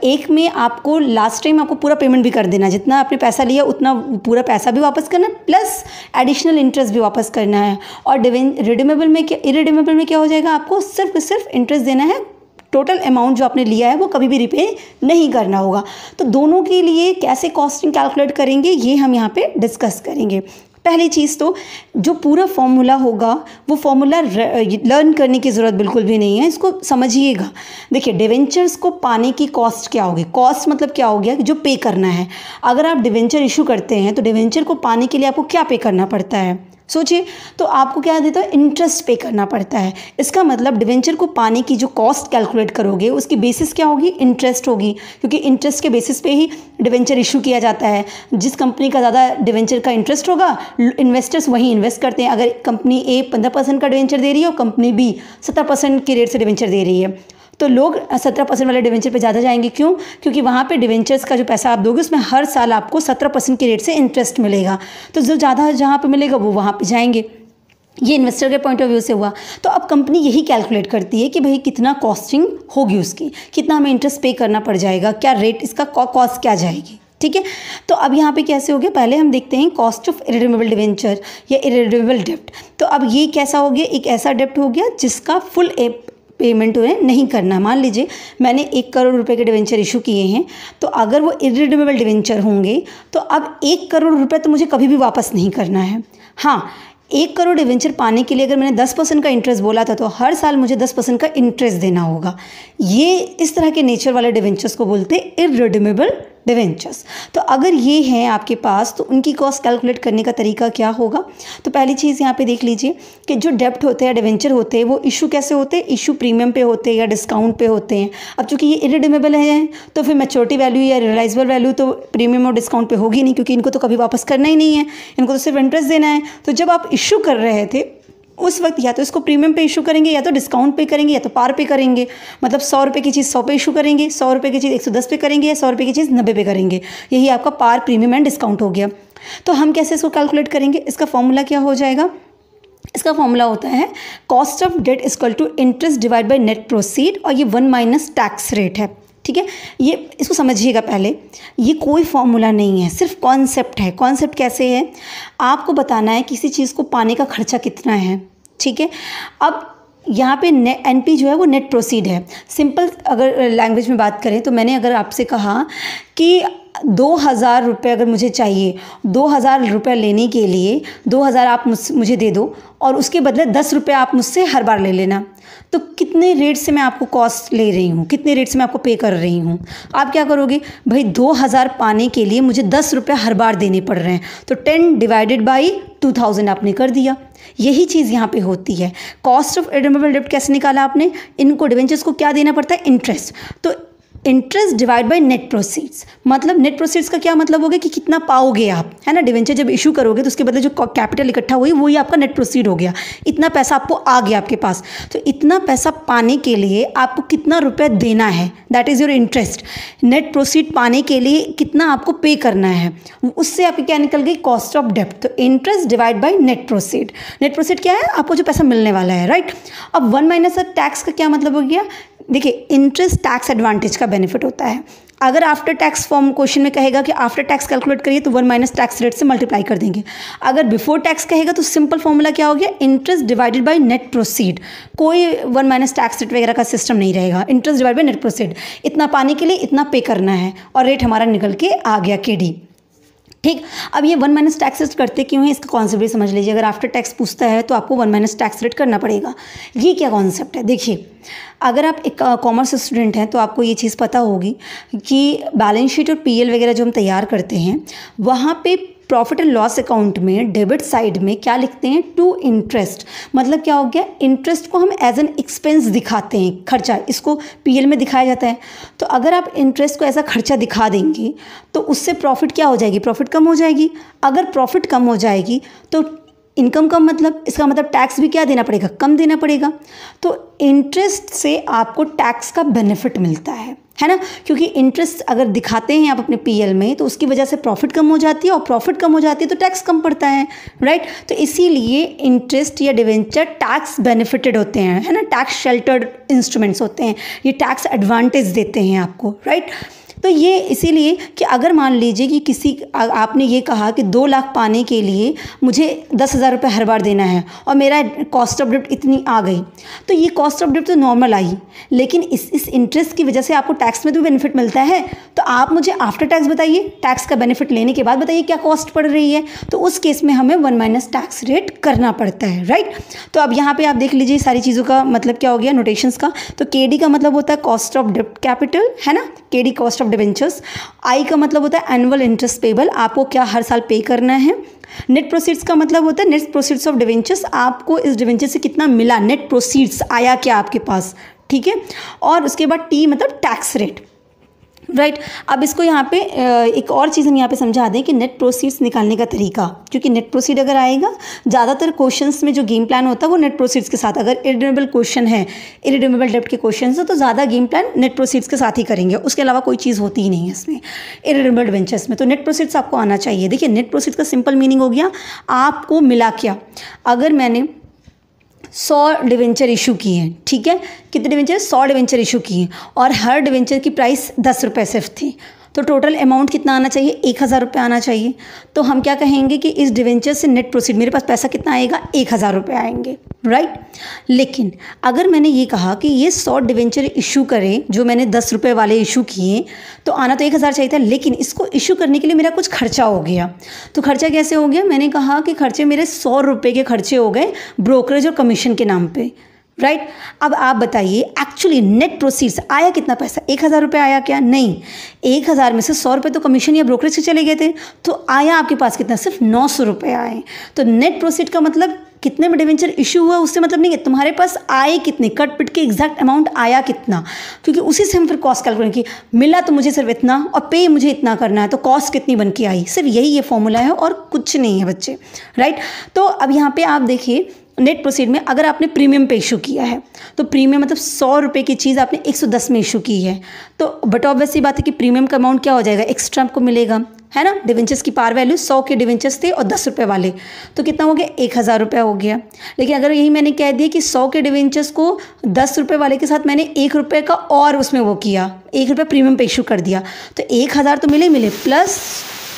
एक में आपको लास्ट टाइम आपको पूरा पेमेंट भी कर देना, जितना आपने पैसा लिया उतना पूरा पैसा भी वापस करना है, प्लस एडिशनल इंटरेस्ट भी वापस करना है। और इररिडीमेबल में क्या हो जाएगा, आपको सिर्फ इंटरेस्ट देना है, टोटल अमाउंट जो आपने लिया है वो कभी भी रिपे नहीं करना होगा। तो दोनों के लिए कैसे कॉस्टिंग कैलकुलेट करेंगे ये हम यहाँ पे डिस्कस करेंगे। पहली चीज़ तो जो पूरा फॉर्मूला होगा वो फॉर्मूला लर्न करने की ज़रूरत बिल्कुल भी नहीं है, इसको समझिएगा। देखिए, डिवेंचर्स को पाने की कॉस्ट क्या होगी, कॉस्ट मतलब क्या हो गया कि जो पे करना है। अगर आप डिवेंचर इशू करते हैं तो डिवेंचर को पाने के लिए आपको क्या पे करना पड़ता है, सोचिए, तो आपको क्या देता है, इंटरेस्ट पे करना पड़ता है। इसका मतलब डिवेंचर को पाने की जो कॉस्ट कैलकुलेट करोगे उसकी बेसिस क्या होगी, इंटरेस्ट होगी, क्योंकि इंटरेस्ट के बेसिस पे ही डिवेंचर इशू किया जाता है। जिस कंपनी का ज़्यादा डिवेंचर का इंटरेस्ट होगा, इन्वेस्टर्स वहीं इन्वेस्ट करते हैं। अगर कंपनी ए 15% का डिवेंचर दे रही है और कंपनी बी 70% के रेट से डिवेंचर दे रही है, तो लोग 17% वाले डिवेंचर पे ज़्यादा जाएंगे। क्यों? क्योंकि वहाँ पे डिवेंचर्स का जो पैसा आप दोगे उसमें हर साल आपको 17% के रेट से इंटरेस्ट मिलेगा, तो जो ज़्यादा जहाँ पे मिलेगा वो वहाँ पे जाएंगे। ये इन्वेस्टर के पॉइंट ऑफ व्यू से हुआ। तो अब कंपनी यही कैलकुलेट करती है कि भाई कितना कॉस्टिंग होगी उसकी, कितना हमें इंटरेस्ट पे करना पड़ जाएगा, क्या रेट इसका कॉस्ट क्या जाएगी। ठीक है, तो अब यहाँ पे कैसे हो गया, पहले हम देखते हैं कॉस्ट ऑफ इरेडीमेबल डिवेंचर या इरेडीमेबल डेब्ट। तो अब ये कैसा हो गया, एक ऐसा डेब्ट हो गया जिसका फुल पेमेंट उन्हें नहीं करना। मान लीजिए मैंने 1 करोड़ रुपए के डिवेंचर इशू किए हैं, तो अगर वो इरेडीमेबल डिवेंचर होंगे तो अब 1 करोड़ रुपए तो मुझे कभी भी वापस नहीं करना है। हाँ, 1 करोड़ डिवेंचर पाने के लिए अगर मैंने 10% का इंटरेस्ट बोला था तो हर साल मुझे 10% का इंटरेस्ट देना होगा। ये इस तरह के नेचर वाले डिवेंचर्स को बोलते हैं इरेडीमेबल डिवेंचर्स। तो अगर ये हैं आपके पास तो उनकी कॉस्ट कैलकुलेट करने का तरीका क्या होगा। तो पहली चीज़ यहाँ पे देख लीजिए कि जो डेब्ट होते हैं, डिवेंचर होते हैं, वो इशू कैसे होते हैं, इशू प्रीमियम पे होते हैं या डिस्काउंट पे होते हैं। अब चूंकि ये इरेडीमेबल है तो फिर मैच्योरिटी वैल्यू या रियलाइजेबल वैल्यू तो प्रीमियम और डिस्काउंट पे होगी नहीं, क्योंकि इनको तो कभी वापस करना ही नहीं है, इनको तो सिर्फ इंटरेस्ट देना है। तो जब आप इशू कर रहे थे उस वक्त या तो इसको प्रीमियम पे इशू करेंगे, या तो डिस्काउंट पे करेंगे, या तो पार पे करेंगे। मतलब 100 रुपये की चीज़ 100 पे इशू करेंगे, 100 रुपये की चीज़ 110 पे करेंगे, या 100 रुपये की चीज़ 90 पे करेंगे। यही आपका पार, प्रीमियम एंड डिस्काउंट हो गया। तो हम कैसे इसको कैलकुलेट करेंगे, इसका फॉर्मूला क्या हो जाएगा, इसका फॉर्मूला होता है cost of debt equal to interest divide by net proceed, और ये 1 माइनस टैक्स रेट है। ठीक है, ये इसको समझिएगा पहले, ये कोई फॉर्मूला नहीं है, सिर्फ कॉन्सेप्ट है। कॉन्सेप्ट कैसे है, आपको बताना है किसी चीज़ को पाने का खर्चा कितना है। ठीक है, अब यहाँ पे एनपी जो है वो नेट प्रोसीड है। सिंपल अगर लैंग्वेज में बात करें तो मैंने अगर आपसे कहा कि 2000 रुपये अगर मुझे चाहिए, 2000 रुपये लेने के लिए 2000 आप मुझे दे दो और उसके बदले 10 रुपये आप मुझसे हर बार ले लेना, तो कितने रेट से मैं आपको कॉस्ट ले रही हूँ, कितने रेट से मैं आपको पे कर रही हूँ। आप क्या करोगे, भाई 2000 पाने के लिए मुझे 10 रुपये हर बार देने पड़ रहे हैं, तो 10 डिवाइडेड बाई 2000 आपने कर दिया। यही चीज़ यहाँ पे होती है। कॉस्ट ऑफ इरेडीमेबल डेब्ट कैसे निकाला आपने, इनको डिवेंचर्स को क्या देना पड़ता है, इंटरेस्ट। तो interest divide by net proceeds, मतलब नेट प्रोसीड्स का क्या मतलब होगा कि कितना पाओगे आप, है ना। डिवेंचर जब इशू करोगे तो उसके बदले जो कैपिटल इकट्ठा हुई वही आपका नेट प्रोसीड हो गया, इतना पैसा आपको आ गया आपके पास। तो इतना पैसा पाने के लिए आपको कितना रुपए देना है, that is your interest. Net proceed पाने के लिए कितना आपको पे करना है, उससे आपकी क्या निकल गई, कॉस्ट ऑफ डेब्ट। तो interest divide by net proceed, net proceed क्या है, आपको जो पैसा मिलने वाला है, राइट। अब 1 माइनस टैक्स का क्या मतलब हो गया, देखिए इंटरेस्ट टैक्स एडवांटेज का बेनिफिट होता है। अगर आफ्टर टैक्स फॉर्म क्वेश्चन में कहेगा कि आफ्टर टैक्स कैलकुलेट करिए तो 1 माइनस टैक्स रेट से मल्टीप्लाई कर देंगे। अगर बिफोर टैक्स कहेगा तो सिंपल फॉर्मूला क्या हो गया, interest divided by net proceed. कोई 1 माइनस टैक्स रेट वगैरह का सिस्टम नहीं रहेगा, interest divide by net proceed. इतना पाने के लिए इतना पे करना है और रेट हमारा निकल के आ गया केडी। ठीक, अब ये 1 माइनस टैक्स रेट करते क्यों है, इसका कॉन्सेप्ट भी समझ लीजिए। अगर आफ्टर टैक्स पूछता है तो आपको 1 माइनस टैक्स रेट करना पड़ेगा। ये क्या कॉन्सेप्ट है, देखिए अगर आप एक कॉमर्स स्टूडेंट हैं तो आपको ये चीज़ पता होगी कि बैलेंस शीट और पीएल वगैरह जो हम तैयार करते हैं वहाँ पे प्रॉफिट एंड लॉस अकाउंट में डेबिट साइड में क्या लिखते हैं, टू इंटरेस्ट। मतलब क्या हो गया, इंटरेस्ट को हम एज एन एक्सपेंस दिखाते हैं, खर्चा, इसको पीएल में दिखाया जाता है। तो अगर आप इंटरेस्ट को ऐसा खर्चा दिखा देंगे तो उससे प्रॉफिट क्या हो जाएगी, प्रॉफिट कम हो जाएगी। अगर प्रॉफिट कम हो जाएगी तो इनकम कम, मतलब इसका मतलब टैक्स भी क्या देना पड़ेगा, कम देना पड़ेगा। तो इंटरेस्ट से आपको टैक्स का बेनिफिट मिलता है ना, क्योंकि इंटरेस्ट अगर दिखाते हैं आप अपने पीएल में तो उसकी वजह से प्रॉफिट कम हो जाती है, और प्रॉफिट कम हो जाती है तो टैक्स कम पड़ता है, राइट। तो इसीलिए इंटरेस्ट या डिवेंचर टैक्स बेनिफिटेड होते हैं, है ना, टैक्स शेल्टर्ड इंस्ट्रूमेंट्स होते हैं, ये टैक्स एडवांटेज देते हैं आपको, राइट। तो ये इसीलिए कि अगर मान लीजिए कि किसी आपने ये कहा कि 2 लाख पाने के लिए मुझे 10,000 रुपये हर बार देना है और मेरा कॉस्ट ऑफ डेब्ट इतनी आ गई, तो ये कॉस्ट ऑफ डेब्ट तो नॉर्मल आई, लेकिन इस इंटरेस्ट की वजह से आपको टैक्स में तो बेनिफिट मिलता है। तो आप मुझे आफ्टर टैक्स बताइए, टैक्स का बेनिफिट लेने के बाद बताइए क्या कॉस्ट पड़ रही है। तो उस केस में हमें 1 माइनस टैक्स रेट करना पड़ता है, राइट। तो अब यहाँ पे आप देख लीजिए सारी चीज़ों का मतलब क्या हो गया, नोटेशंस का। तो केडी का मतलब होता है कॉस्ट ऑफ डेब्ट कैपिटल, है ना, केडी कॉस्ट ऑफ डिवेंचर्स। आई का मतलब होता है एनुअल इंटरेस्ट पेबल, आपको क्या हर साल पे करना है। नेट प्रोसीड्स का मतलब होता है नेट प्रोसीड्स ऑफ डिवेंचर्स, आपको इस डिवेंचर से कितना मिला, नेट प्रोसीड्स आया क्या आपके पास, ठीक है। और उसके बाद टी मतलब टैक्स रेट, राइट। अब इसको यहाँ पे एक और चीज़ हम यहाँ पे समझा दें कि नेट प्रोसीड्स निकालने का तरीका, क्योंकि नेट प्रोसीड अगर आएगा, ज़्यादातर क्वेश्चंस में जो गेम प्लान होता है वो नेट प्रोसीड्स के साथ, अगर इरिडेमेबल क्वेश्चन है, इरिडेमेबल डेब्ट के क्वेश्चन है तो ज़्यादा गेम प्लान नेट प्रोसीड्स के साथ ही करेंगे, उसके अलावा कोई चीज़ होती ही नहीं है इसमें इरिडेमेबल डिवेंचर्स में। तो नेट प्रोसीड्स आपको आना चाहिए। देखिए नेट प्रोसीड्स का सिंपल मीनिंग हो गया आपको मिला क्या। अगर मैंने 100 डिवेंचर इशू किए हैं, ठीक है, कितने डिवेंचर, 100 डिवेंचर इशू किए और हर डिवेंचर की प्राइस 10 रुपये सिर्फ थी, तो टोटल अमाउंट कितना आना चाहिए, 1000 रुपये आना चाहिए। तो हम क्या कहेंगे कि इस डिवेंचर से नेट प्रोसीड मेरे पास पैसा कितना आएगा, 1000 रुपये आएंगे, राइट। लेकिन अगर मैंने ये कहा कि ये 100 डिवेंचर इशू करें जो मैंने 10 रुपये वाले इशू किए, तो आना तो 1000 चाहिए था, लेकिन इसको इशू करने के लिए मेरा कुछ खर्चा हो गया। तो खर्चा कैसे हो गया, मैंने कहा कि खर्चे मेरे 100 रुपये के खर्चे हो गए ब्रोकरेज और कमीशन के नाम पे, राइट। अब आप बताइए एक्चुअली नेट प्रोसीड्स आया कितना पैसा, 1000 रुपये आया क्या, नहीं, 1000 में से 100 रुपये तो कमीशन या ब्रोकरेज से चले गए थे, तो आया आपके पास कितना, सिर्फ 900 रुपये आए। तो नेट प्रोसीड का मतलब कितने में डिवेंचर इशू हुआ उससे मतलब नहीं है, तुम्हारे पास आए कितने, कट पिट के एग्जैक्ट अमाउंट आया कितना, क्योंकि उसी से हम फिर कॉस्ट कैलकुलेट की, मिला तो मुझे सिर्फ इतना और पे मुझे इतना करना है, तो कॉस्ट कितनी बन के आई, सिर्फ यही ये फॉर्मूला है और कुछ नहीं है बच्चे, राइट। तो अब यहाँ पे आप देखिए नेट प्रोसीड में अगर आपने प्रीमियम पे इशू किया है, तो प्रीमियम मतलब 100 रुपये की चीज़ आपने 110 में इशू की है, तो बट ऑब्वियसली बात है कि प्रीमियम का अमाउंट क्या हो जाएगा, एक्स्ट्रा आपको मिलेगा, है ना। डिवेंचर्स की पार वैल्यू 100 के डिवेंचर्स थे और 10 रुपये वाले, तो कितना हो गया, 1000 रुपये हो गया। लेकिन अगर यही मैंने कह दिया कि 100 के डिवेंचर्स को 10 रुपये वाले के साथ मैंने 1 रुपये का और उसमें वो किया, 1 रुपये प्रीमियम पे इशू कर दिया, तो 1000 तो मिले प्लस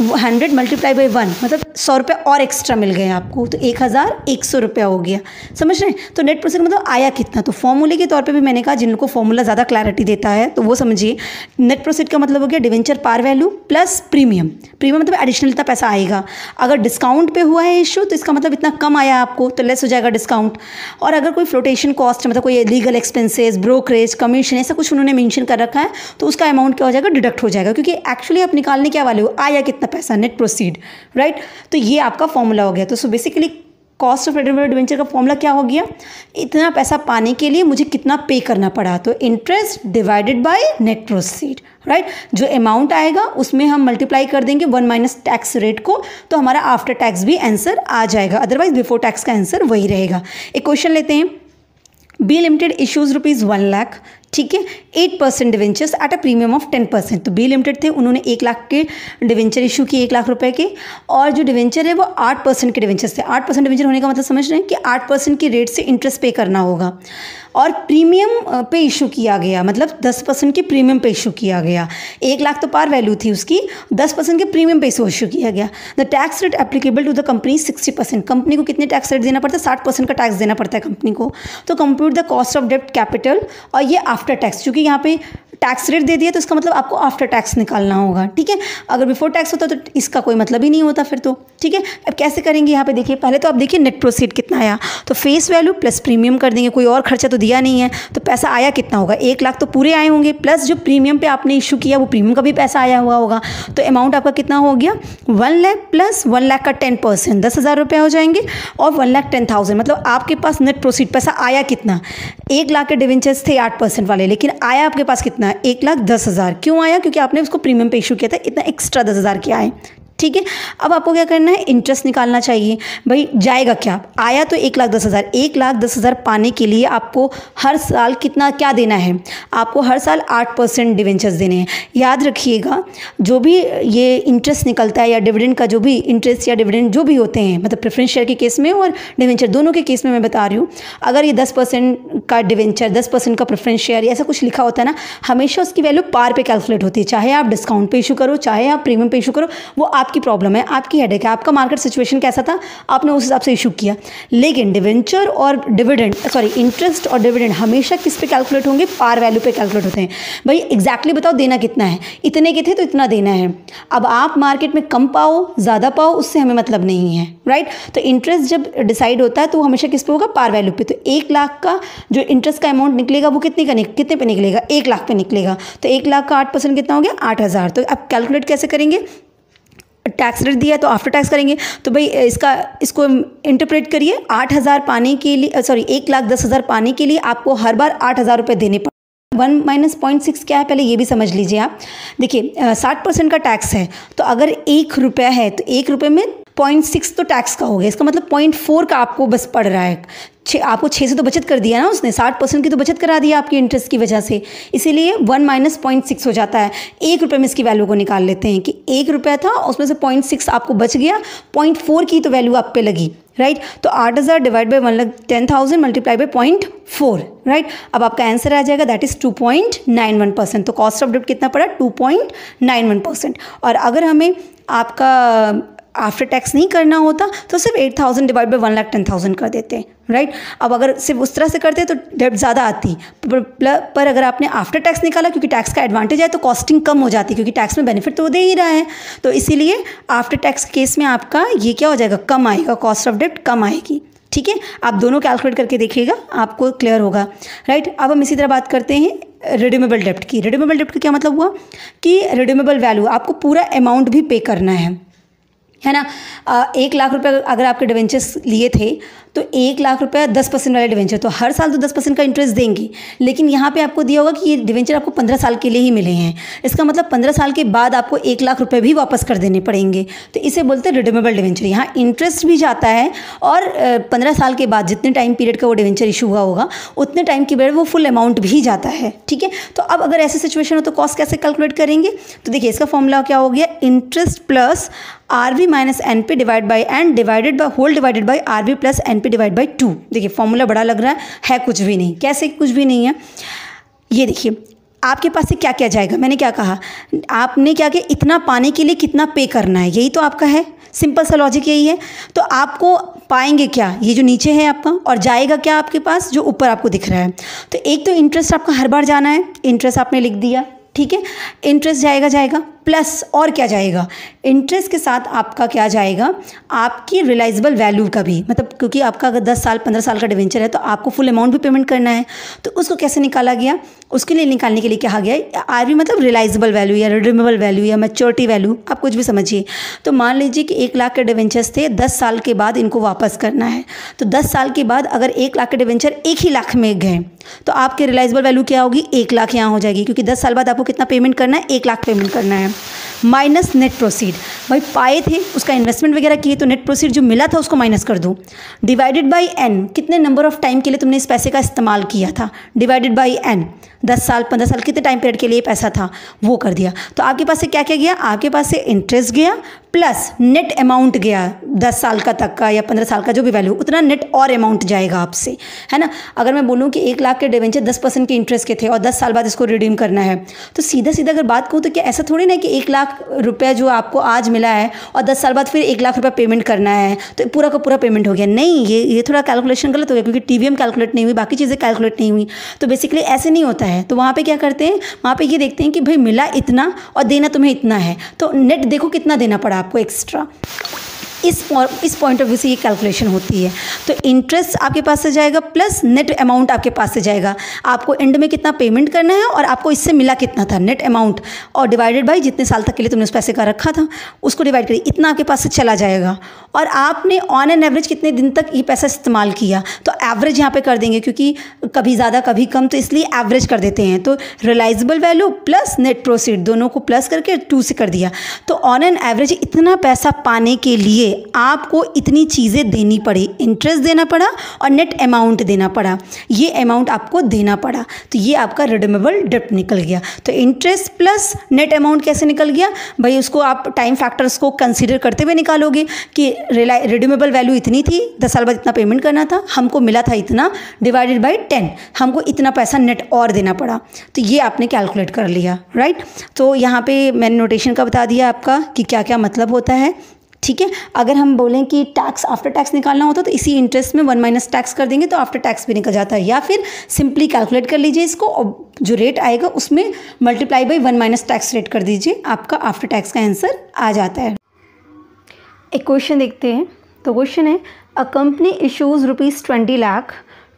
100 मल्टीप्लाई बाई 1 मतलब 100 रुपये और एक्स्ट्रा मिल गए आपको, तो 1100 रुपया हो गया, समझ रहे हैं। तो नेट प्रोसीड मतलब आया कितना, तो फॉर्मूले के तौर पे भी मैंने कहा जिन लोगों को फॉर्मूला ज़्यादा क्लैरिटी देता है तो वो समझिए। नेट प्रोसीड का मतलब हो गया debenture par value plus premium, premium मतलब एडिशनल इतना पैसा आएगा। अगर डिस्काउंट पे हुआ है इशू तो इसका मतलब इतना कम आया आपको, तो लेस हो जाएगा डिस्काउंट। और अगर कोई फ्लोटेशन कॉस्ट मतलब कोई लीगल एक्सपेंसेस, ब्रोकरेज, कमीशन ऐसा कुछ उन्होंने मेंशन कर रखा है, तो उसका अमाउंट क्या हो जाएगा, डिडक्ट हो जाएगा, क्योंकि एक्चुअली आप निकालने क्या वाले हो, आया कितना पैसा, नेट प्रोसीड, राइट। तो ये आपका फॉर्मूला हो गया। तो so basically cost of debenture का फॉर्मूला क्या हो गया, इतना पैसा पाने के लिए मुझे कितना पे करना पड़ा, तो interest divided by net proceed, right. जो अमाउंट आएगा उसमें हम मल्टीप्लाई कर देंगे 1 माइनस टैक्स रेट को, तो हमारा आफ्टर टैक्स भी आंसर आ जाएगा, अदरवाइज बिफोर टैक्स का आंसर वही रहेगा। एक क्वेश्चन लेते हैं, बी लिमिटेड इशूज ₹1 लाख, ठीक है, 8% debentures at a premium of 10%। तो बी लिमिटेड थे, उन्होंने 1 लाख के डिवेंचर इशू किए, 1 लाख रुपए के, और जो डिवेंचर है वो 8% के डिवेंचर्स थे। 8% डिवेंचर होने का मतलब समझ रहे हैं कि 8% की रेट से इंटरेस्ट पे करना होगा, और प्रीमियम पे इशू किया गया, मतलब 10% के प्रीमियम पे इशू किया गया। 1 लाख तो पार वैल्यू थी उसकी, 10% के प्रीमियम पे इशू किया गया। The tax rate applicable to the company 60%। Company को कितने टैक्स रेट देना पड़ता है, 60% का टैक्स देना पड़ता है कंपनी को। तो कंप्यूट द कॉस्ट ऑफ डेब्ट कैपिटल, और ये आफ्टर टैक्स, क्योंकि यहाँ पे टैक्स रेट दे दिया तो इसका मतलब आपको आफ्टर टैक्स निकालना होगा, ठीक है। अगर बिफोर टैक्स होता तो इसका कोई मतलब ही नहीं होता फिर तो, ठीक है। अब कैसे करेंगे, यहाँ पे देखिए, पहले तो आप देखिए नेट प्रोसीड कितना आया, तो फेस वैल्यू प्लस प्रीमियम कर देंगे, कोई और खर्चा तो दिया नहीं है, तो पैसा आया कितना होगा, 1 लाख तो पूरे आए होंगे, प्लस जो प्रीमियम पे आपने इशू किया वो प्रीमियम का भी पैसा आया हुआ होगा, तो अमाउंट आपका कितना हो गया, 1 लाख प्लस 1 लाख का 10% 10,000 रुपये हो जाएंगे, और 1,10,000 मतलब आपके पास नेट प्रोसीड पैसा आया कितना। 1 लाख के डिवेंचर्स थे 8% वाले, लेकिन आया आपके पास कितना, 1,10,000। क्यों आया, क्योंकि आपने उसको प्रीमियम पे इशू किया था, इतना एक्स्ट्रा 10,000 के आए, ठीक है। अब आपको क्या करना है, इंटरेस्ट निकालना चाहिए। भाई जाएगा क्या, आया तो 1,10,000, 1,10,000 पाने के लिए आपको हर साल कितना क्या देना है, आपको हर साल 8% डिवेंचर्स देने हैं। याद रखिएगा, जो भी ये इंटरेस्ट निकलता है या डिविडेंड का जो भी इंटरेस्ट या डिविडेंड जो भी होते हैं, मतलब प्रेफरेंस शेयर के केस में और डिवेंचर दोनों के केस में मैं बता रही हूँ, अगर ये 10% का डिवेंचर 10% का प्रेफरेंस शेयर ऐसा कुछ लिखा होता है ना, हमेशा उसकी वैल्यू पार पे कैलकुलेट होती है, चाहे आप डिस्काउंट पे इशू करो, चाहे आप प्रीमियम पे इशू करो, वो आपकी प्रॉब्लम है, आपकी हेडेक है, आपका मार्केट सिचुएशन कैसा था, आपने उस हिसाब से इशू किया। लेकिन डिवेंचर और डिविडेंड, सॉरी इंटरेस्ट और डिविडेंड हमेशा किस पे कैलकुलेट होंगे, पार वैल्यू पे कैलकुलेट होते हैं। भाई एग्जैक्टली बताओ देना कितना है, इतने के थे तो इतना देना है। अब आप मार्केट में कम पाओ ज़्यादा पाओ उससे हमें मतलब नहीं है, राइट। तो इंटरेस्ट जब डिसाइड होता है तो हमेशा किस पे होगा, पार वैल्यू पे। तो 1 लाख का जो इंटरेस्ट का अमाउंट निकलेगा वो कितने पे निकलेगा, 1 लाख पे निकलेगा। तो 1 लाख का 8% कितना हो गया, 8,000। तो अब कैलकुलेट कैसे करेंगे, टैक्स रेट दिया है तो आफ्टर टैक्स करेंगे। तो भाई इसको इंटरप्रेट करिए, 8,000 पाने के लिए, सॉरी 1,10,000 पाने के लिए आपको हर बार 8,000 रुपये देने पड़े। 1 माइनस 0.6 क्या है पहले ये भी समझ लीजिए आप। देखिए 60% का टैक्स है, तो अगर 1 रुपया है तो 1 रुपये में 0.6 तो टैक्स का हो गया, इसका मतलब 0.4 का आपको बस पड़ रहा है। आपको 6 से तो बचत कर दिया ना उसने, 60% की तो बचत करा दिया आपकी इंटरेस्ट की वजह से, इसीलिए 1 माइनस 0.6 हो जाता है। 1 रुपये में इसकी वैल्यू को निकाल लेते हैं कि 1 रुपया था उसमें से 0.6 आपको बच गया, 0.4 की तो वैल्यू आप पे लगी, राइट। तो 8,000 divide by 1,10,000 multiply by 0.4, right. अब आपका आंसर आ जाएगा दैट इज़ 2.91%। तो कॉस्ट ऑफ डेब्ट कितना पड़ा, 2.91%। और अगर हमें आपका आफ्टर टैक्स नहीं करना होता तो सिर्फ 8,000 डिवाइड बाई 1,10,000 कर देते हैं, राइट। अब अगर सिर्फ उस तरह से करते तो डेब्ट ज़्यादा आती, पर अगर आपने आफ्टर टैक्स निकाला, क्योंकि टैक्स का एडवांटेज है तो कॉस्टिंग कम हो जाती, क्योंकि टैक्स में बेनिफिट तो वो दे ही रहा है। तो इसीलिए आफ्टर टैक्स केस में आपका ये क्या हो जाएगा, कम आएगा, कॉस्ट ऑफ डेब्ट कम आएगी, ठीक है। आप दोनों कैलकुलेट करके देखिएगा, आपको क्लियर होगा, राइट। अब हम इसी तरह बात करते हैं रिडीमेबल डेब्ट की। रिडीमेबल डेब्ट का क्या मतलब हुआ कि रिडीमेबल वैल्यू आपको पूरा अमाउंट भी पे करना है ना। 1 लाख रुपए अगर आपके डिवेंचर्स लिए थे तो 1 लाख रुपया 10% वाले डिवेंचर, तो हर साल तो 10% का इंटरेस्ट देंगी। लेकिन यहाँ पे आपको दिया होगा कि ये डिवेंचर आपको 15 साल के लिए ही मिले हैं, इसका मतलब 15 साल के बाद आपको 1 लाख रुपए भी वापस कर देने पड़ेंगे। तो इसे बोलते हैं रिडीमेबल डिवेंचर। यहाँ इंटरेस्ट भी जाता है और 15 साल के बाद जितने टाइम पीरियड का वो डिवेंचर इशू हुआ होगा उतने टाइम के बाद वो फुल अमाउंट भी जाता है, ठीक है। तो अब अगर ऐसी सिचुएशन हो तो कॉस्ट कैसे कैलकुलेट करेंगे, तो देखिए इसका फॉर्मूला क्या हो गया, interest plus RV minus NP divide by N divided by whole divided by RV plus NP divide by 2। देखिए फॉर्मूला बड़ा लग रहा है कुछ भी नहीं, कैसे कुछ भी नहीं है। ये देखिए आपके पास से क्या क्या जाएगा, मैंने क्या कहा, आपने क्या किया, इतना पाने के लिए कितना पे करना है, यही तो आपका है, सिंपल सा लॉजिक यही है। तो आपको पाएंगे क्या, ये जो नीचे है आपका, और जाएगा क्या आपके पास, जो ऊपर आपको दिख रहा है। तो एक तो इंटरेस्ट आपका हर बार जाना है, इंटरेस्ट आपने लिख दिया, ठीक है। इंटरेस्ट जाएगा प्लस और क्या जाएगा, इंटरेस्ट के साथ आपका क्या जाएगा, आपकी रियलाइजेबल वैल्यू का भी, मतलब क्योंकि आपका अगर 10 साल 15 साल का डिवेंचर है तो आपको फुल अमाउंट भी पेमेंट करना है। तो उसको कैसे निकाला गया, उसके लिए निकालने के लिए कहा गया आरवी मतलब रियलाइजेबल वैल्यू या रिडीमेबल वैल्यू या मैच्योरिटी वैल्यू, आप कुछ भी समझिए। तो मान लीजिए कि 1 लाख के डिवेंचर्स थे, 10 साल के बाद इनको वापस करना है। तो 10 साल के बाद अगर 1 लाख के डिवेंचर 1 ही लाख में गए तो आपके रियलाइजेबल वैल्यू क्या होगी, 1 लाख यहाँ हो जाएगी, क्योंकि 10 साल बाद आपको कितना पेमेंट करना है, 1 लाख पेमेंट करना है। माइनस नेट प्रोसीड, भाई पाए थे उसका इन्वेस्टमेंट वगैरह किए तो नेट प्रोसीड जो मिला था उसको माइनस कर दो, डिवाइडेड बाई एन, कितने नंबर ऑफ टाइम के लिए तुमने इस पैसे का इस्तेमाल किया था, डिवाइडेड बाई एन, 10 साल 15 साल कितने टाइम पीरियड के लिए पैसा था वो कर दिया। तो आपके पास से क्या क्या गया, आपके पास से इंटरेस्ट गया प्लस नेट अमाउंट गया, 10 साल का तक का या 15 साल का जो भी वैल्यू उतना नेट और अमाउंट जाएगा आपसे, है ना। अगर मैं बोलूँ कि 1 लाख के डिवेंचर 10% के इंटरेस्ट के थे और 10 साल बाद इसको रिडीम करना है, तो सीधा सीधा अगर बात कहूँ तो क्या ऐसा थोड़ी ना कि 1 लाख रुपया जो आपको आज मिला है और 10 साल बाद फिर 1 लाख रुपया पेमेंट करना है तो पूरा का पूरा पेमेंट हो गया, नहीं, ये थोड़ा कैलकुलेशन गलत हो गया, क्योंकि TVM कैलकुलेट नहीं हुई, बाकी चीज़ें कैलकुलेट नहीं हुई। तो बेसिकली ऐसे नहीं होता है। तो वहाँ पे क्या करते हैं, वहाँ पे ये देखते हैं कि भाई मिला इतना और देना तुम्हें इतना है, तो नेट देखो कितना देना पड़ा आपको एक्स्ट्रा। इस पॉइंट ऑफ व्यू से ये कैलकुलेशन होती है। तो इंटरेस्ट आपके पास से जाएगा प्लस नेट अमाउंट आपके पास से जाएगा, आपको एंड में कितना पेमेंट करना है और आपको इससे मिला कितना था नेट अमाउंट, और डिवाइडेड बाई जितने साल तक के लिए तुमने उस पैसे का रखा था उसको डिवाइड करिए, इतना आपके पास से चला जाएगा। और आपने ऑन एन एवरेज कितने दिन तक ये पैसा इस्तेमाल किया, तो एवरेज यहाँ पे कर देंगे, क्योंकि कभी ज़्यादा कभी कम, तो इसलिए एवरेज कर देते हैं। तो realisable value plus net proceed दोनों को प्लस करके 2 से कर दिया। तो ऑन एन एवरेज इतना पैसा पाने के लिए लिए आपको इतनी चीज़ें देनी पड़ी, इंटरेस्ट देना पड़ा और नेट अमाउंट देना पड़ा, ये अमाउंट आपको देना पड़ा, तो ये आपका रिडीमेबल डेब्ट निकल गया। तो इंटरेस्ट प्लस नेट अमाउंट कैसे निकल गया भाई, उसको आप टाइम फैक्टर्स को कंसीडर करते हुए निकालोगे कि रिडीमेबल वैल्यू इतनी थी, 10 साल बाद इतना पेमेंट करना था, हमको मिला था इतना, डिवाइडेड बाई 10, हमको इतना पैसा नेट और देना पड़ा, तो ये आपने कैलकुलेट कर लिया, राइट। तो यहाँ पे मैंने नोटेशन का बता दिया आपका कि क्या क्या मतलब होता है, ठीक है। अगर हम बोलें कि टैक्स आफ्टर टैक्स निकालना होता तो इसी इंटरेस्ट में 1 माइनस टैक्स कर देंगे तो आफ्टर टैक्स भी निकल जाता है, या फिर सिंपली कैलकुलेट कर लीजिए इसको और जो रेट आएगा उसमें multiply by 1 minus tax rate कर दीजिए, आपका आफ्टर टैक्स का आंसर आ जाता है। एक क्वेश्चन देखते हैं। तो क्वेश्चन है, a company issues ₹20 lakh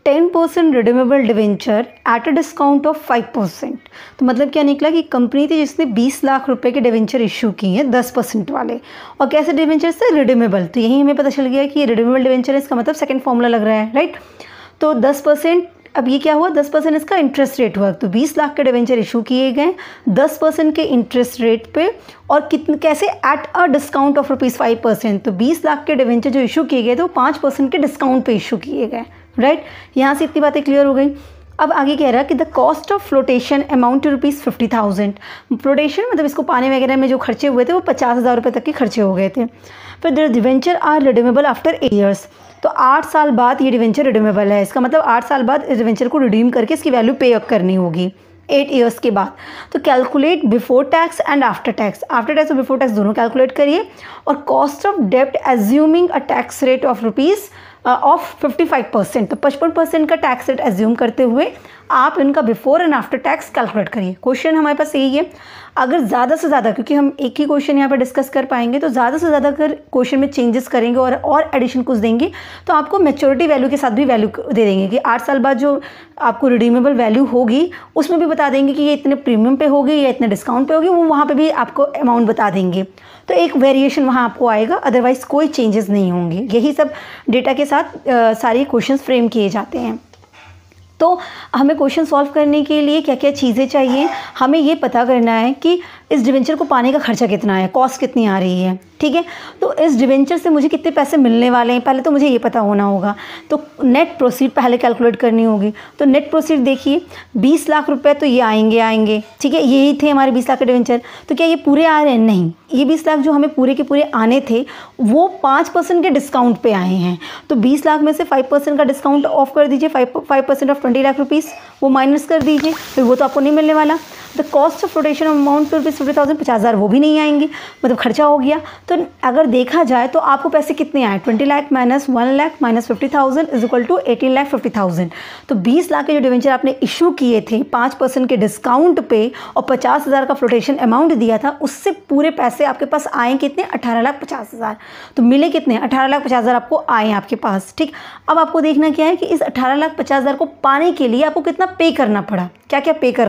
10% redeemable debenture at a discount of 5%। तो मतलब क्या निकला कि कंपनी थी जिसने 20 लाख रुपए के डिवेंचर इशू किए हैं 10% वाले, और कैसे डिवेंचर से, रिडीमेबल। तो यही हमें पता चल गया कि रिडीमेबल डिवेंचर है, इसका मतलब सेकंड फॉर्मूला लग रहा है, राइट। तो 10%, अब ये क्या हुआ, 10% इसका इंटरेस्ट रेट हुआ। तो 20 लाख के डिवेंचर इशू किए गए 10% के इंटरेस्ट रेट पे, और कितने कैसे, एट अ डिस्काउंट ऑफ ₹5%। तो 20 लाख के डिवेंचर जो इशू किए गए थे वो 5% के डिस्काउंट पे इशू किए गए, राइट। यहाँ से इतनी बातें क्लियर हो गई। अब आगे कह रहा है कि the cost of flotation amount to ₹50,000। Flotation मतलब इसको पानी वगैरह में जो खर्चे हुए थे वो 50,000 रुपये तक के खर्चे हो गए थे। फिर the debenture are redeemable after 8 years. तो 8 साल बाद ये डिवेंचर रिडीमेबल है, इसका मतलब 8 साल बाद इस डिवेंचर को रिडीम करके इसकी वैल्यू पे अप करनी होगी 8 ईयर्स के बाद। तो calculate before tax and after tax, after tax और बिफोर टैक्स दोनों कैलकुलेट करिए, और कॉस्ट ऑफ डेब्ट assuming a tax rate of of 55%। तो 55% का टैक्स रेट एज्यूम करते हुए आप इनका before and after tax calculate करिए। क्वेश्चन हमारे पास यही है, अगर ज़्यादा से ज़्यादा, क्योंकि हम एक ही क्वेश्चन यहाँ पर डिस्कस कर पाएंगे, तो ज़्यादा से ज़्यादा अगर क्वेश्चन में चेंजेस करेंगे और एडिशन कुछ देंगे तो आपको मैच्योरिटी वैल्यू के साथ भी वैल्यू दे देंगे कि 8 साल बाद जो आपको रिडीमेबल वैल्यू होगी उसमें भी बता देंगे कि ये इतने प्रीमियम पे होगी या इतने डिस्काउंट पे होगी, वो वहाँ पे भी आपको अमाउंट बता देंगे। तो एक वेरिएशन वहाँ आपको आएगा, अदरवाइज कोई चेंजेस नहीं होंगे। यही सब डेटा के साथ सारे क्वेश्चंस फ्रेम किए जाते हैं। तो हमें क्वेश्चन सॉल्व करने के लिए क्या क्या चीज़ें चाहिए, हमें ये पता करना है कि इस डिवेंचर को पाने का खर्चा कितना है, कॉस्ट कितनी आ रही है, ठीक है। तो इस डिवेंचर से मुझे कितने पैसे मिलने वाले हैं, पहले तो मुझे ये पता होना होगा। तो नेट प्रोसीड पहले कैलकुलेट करनी होगी। तो नेट प्रोसीड देखिए 20 लाख रुपए तो ये आएंगे, ठीक है, यही थे हमारे 20 लाख के डिवेंचर। तो क्या ये पूरे आ रहे हैं? नहीं, ये 20 लाख जो हमें पूरे के पूरे आने थे वो 5% के डिस्काउंट पे आए हैं। तो 20 लाख में से 5% का डिस्काउंट ऑफ कर दीजिए, 5% ऑफ 20 लाख रुपीज़ वो माइनस कर दीजिए, फिर वो तो आपको नहीं मिलने वाला। The cost of flotation amount to ₹50,000, 50,000 वो भी नहीं आएंगे, मतलब खर्चा हो गया। तो अगर देखा जाए तो आपको पैसे कितने आए, 20 lakh minus 1 lakh minus 50,000 is equal to 18,50,000। तो 20 लाख के जो डिवेंचर आपने इशू किए थे 5% के डिस्काउंट पे और 50,000 का फ्लोटेशन अमाउंट दिया था, उससे पूरे पैसे आपके पास आए कितने, 18,50,000। तो मिले कितने, 18,50,000 आपको आए आपके पास, ठीक। अब आपको देखना क्या है कि इस 18,50,000 को पाने के लिए आपको कितना पे करना पड़ा, क्या क्या पे कर।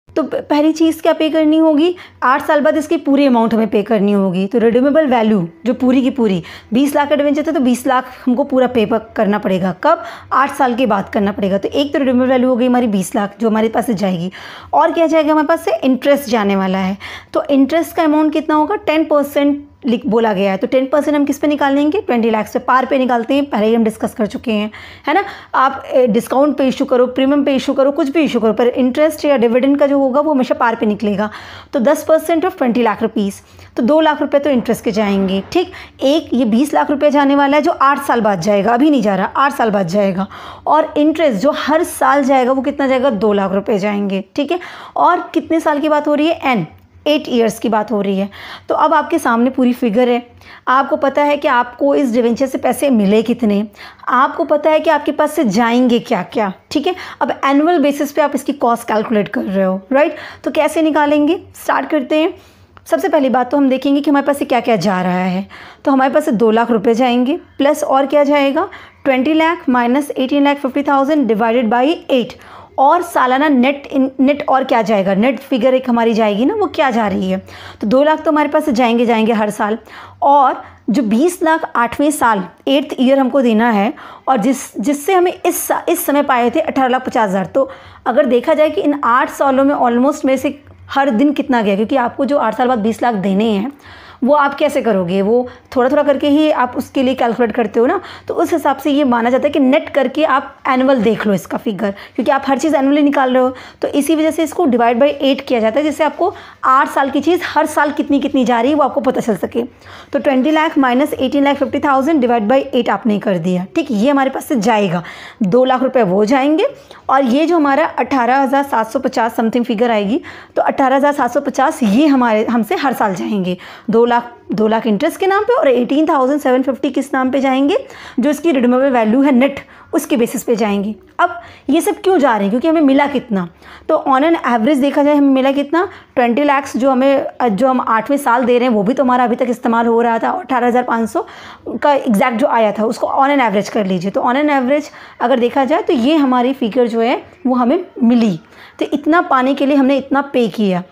तो पहली चीज़ क्या पे करनी होगी, 8 साल बाद इसकी पूरी अमाउंट हमें पे करनी होगी। तो रिडीमेबल वैल्यू जो पूरी की पूरी 20 लाख का डिवेंचर था तो 20 लाख हमको पूरा पे करना पड़ेगा, कब, 8 साल के बाद करना पड़ेगा। तो एक तो रिडीमेबल वैल्यू हो गई हमारी 20 लाख जो हमारे पास से जाएगी, और क्या जाएगा हमारे पास से, इंटरेस्ट जाने वाला है। तो इंटरेस्ट का अमाउंट कितना होगा, 10% बोला गया है। तो 10% हम किस पे निकालेंगे, 20 लाख से पार पे निकालते हैं, पहले ही हम डिस्कस कर चुके हैं, है ना। आप डिस्काउंट पे इशू करो, प्रीमियम पे इशू करो, कुछ भी इशू करो, पर इंटरेस्ट या डिविडेंड का जो होगा वो हमेशा पार पे निकलेगा। तो 10% ऑफ 20 लाख रुपीज़, तो 2 लाख रुपए तो इंटरेस्ट के जाएंगे, ठीक। एक ये 20 लाख रुपये जाने वाला है जो 8 साल बाद जाएगा, अभी नहीं जा रहा, 8 साल बाद जाएगा। और इंटरेस्ट जो हर साल जाएगा वो कितना जाएगा, 2 लाख रुपये जाएंगे, ठीक है। और कितने साल की बात हो रही है, 8 ईयर्स की बात हो रही है। तो अब आपके सामने पूरी फिगर है, आपको पता है कि आपको इस डिवेंचर से पैसे मिले कितने, आपको पता है कि आपके पास से जाएंगे क्या क्या, ठीक है। अब एनुअल बेसिस पे आप इसकी कॉस्ट कैलकुलेट कर रहे हो, राइट। तो कैसे निकालेंगे, स्टार्ट करते हैं। सबसे पहली बात तो हम देखेंगे कि हमारे पास से क्या क्या जा रहा है। तो हमारे पास से 2 लाख रुपए जाएंगे, प्लस और क्या जाएगा, 20 लाख माइनस 18,50,000 डिवाइडेड बाई 8, और सालाना नेट और क्या जाएगा, नेट फिगर एक हमारी जाएगी ना, वो क्या जा रही है। तो 2 लाख तो हमारे पास जाएंगे हर साल, और जो 20 लाख 8वें साल 8th ईयर हमको देना है, और जिससे हमें इस समय पाए थे 18,50,000। तो अगर देखा जाए कि इन 8 सालों में ऑलमोस्ट में से हर दिन कितना गया, क्योंकि आपको जो 8 साल बाद 20 लाख देने हैं वो आप कैसे करोगे, वो थोड़ा थोड़ा करके ही आप उसके लिए कैलकुलेट करते हो ना, तो उस हिसाब से ये माना जाता है कि नेट करके आप एनुअल देख लो इसका फिगर, क्योंकि आप हर चीज़ एनुअली निकाल रहे हो, तो इसी वजह से इसको डिवाइड बाई 8 किया जाता है, जिससे आपको 8 साल की चीज़ हर साल कितनी कितनी जा रही है वो आपको पता चल सके। तो 20 लाख माइनस 18,50,000 डिवाइड बाई 8 आपने कर दिया, ठीक, ये हमारे पास से जाएगा, 2 लाख रुपए वो जाएंगे, और ये जो हमारा 18,750 समथिंग फिगर आएगी, तो 18,750 ये हमारे हमसे हर साल जाएंगे, 2 लाख इंटरेस्ट के नाम पे, और 18,750 किस नाम पे जाएंगे, जो इसकी रिडीमेबल वैल्यू है नेट, उसके बेसिस पे जाएंगे। अब ये सब क्यों जा रहे हैं, क्योंकि हमें मिला कितना, तो ऑन एन एवरेज देखा जाए हमें मिला कितना, 20 लाख जो हम 8वें साल दे रहे हैं वो भी तो हमारा अभी तक इस्तेमाल हो रहा था, 18,500 का एग्जैक्ट जो आया था उसको ऑन एन एवरेज कर लीजिए, तो ऑन एन एवरेज अगर देखा जाए तो ये हमारी फिगर जो है वो हमें मिली, तो इतना पाने के लिए हमने इतना पे किया,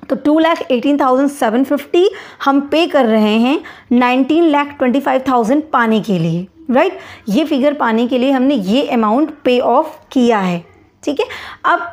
तो 2,18,750 हम पे कर रहे हैं 19,25,000 पाने के लिए, राइट, ये फिगर पाने के लिए हमने ये अमाउंट पे ऑफ किया है, ठीक है। अब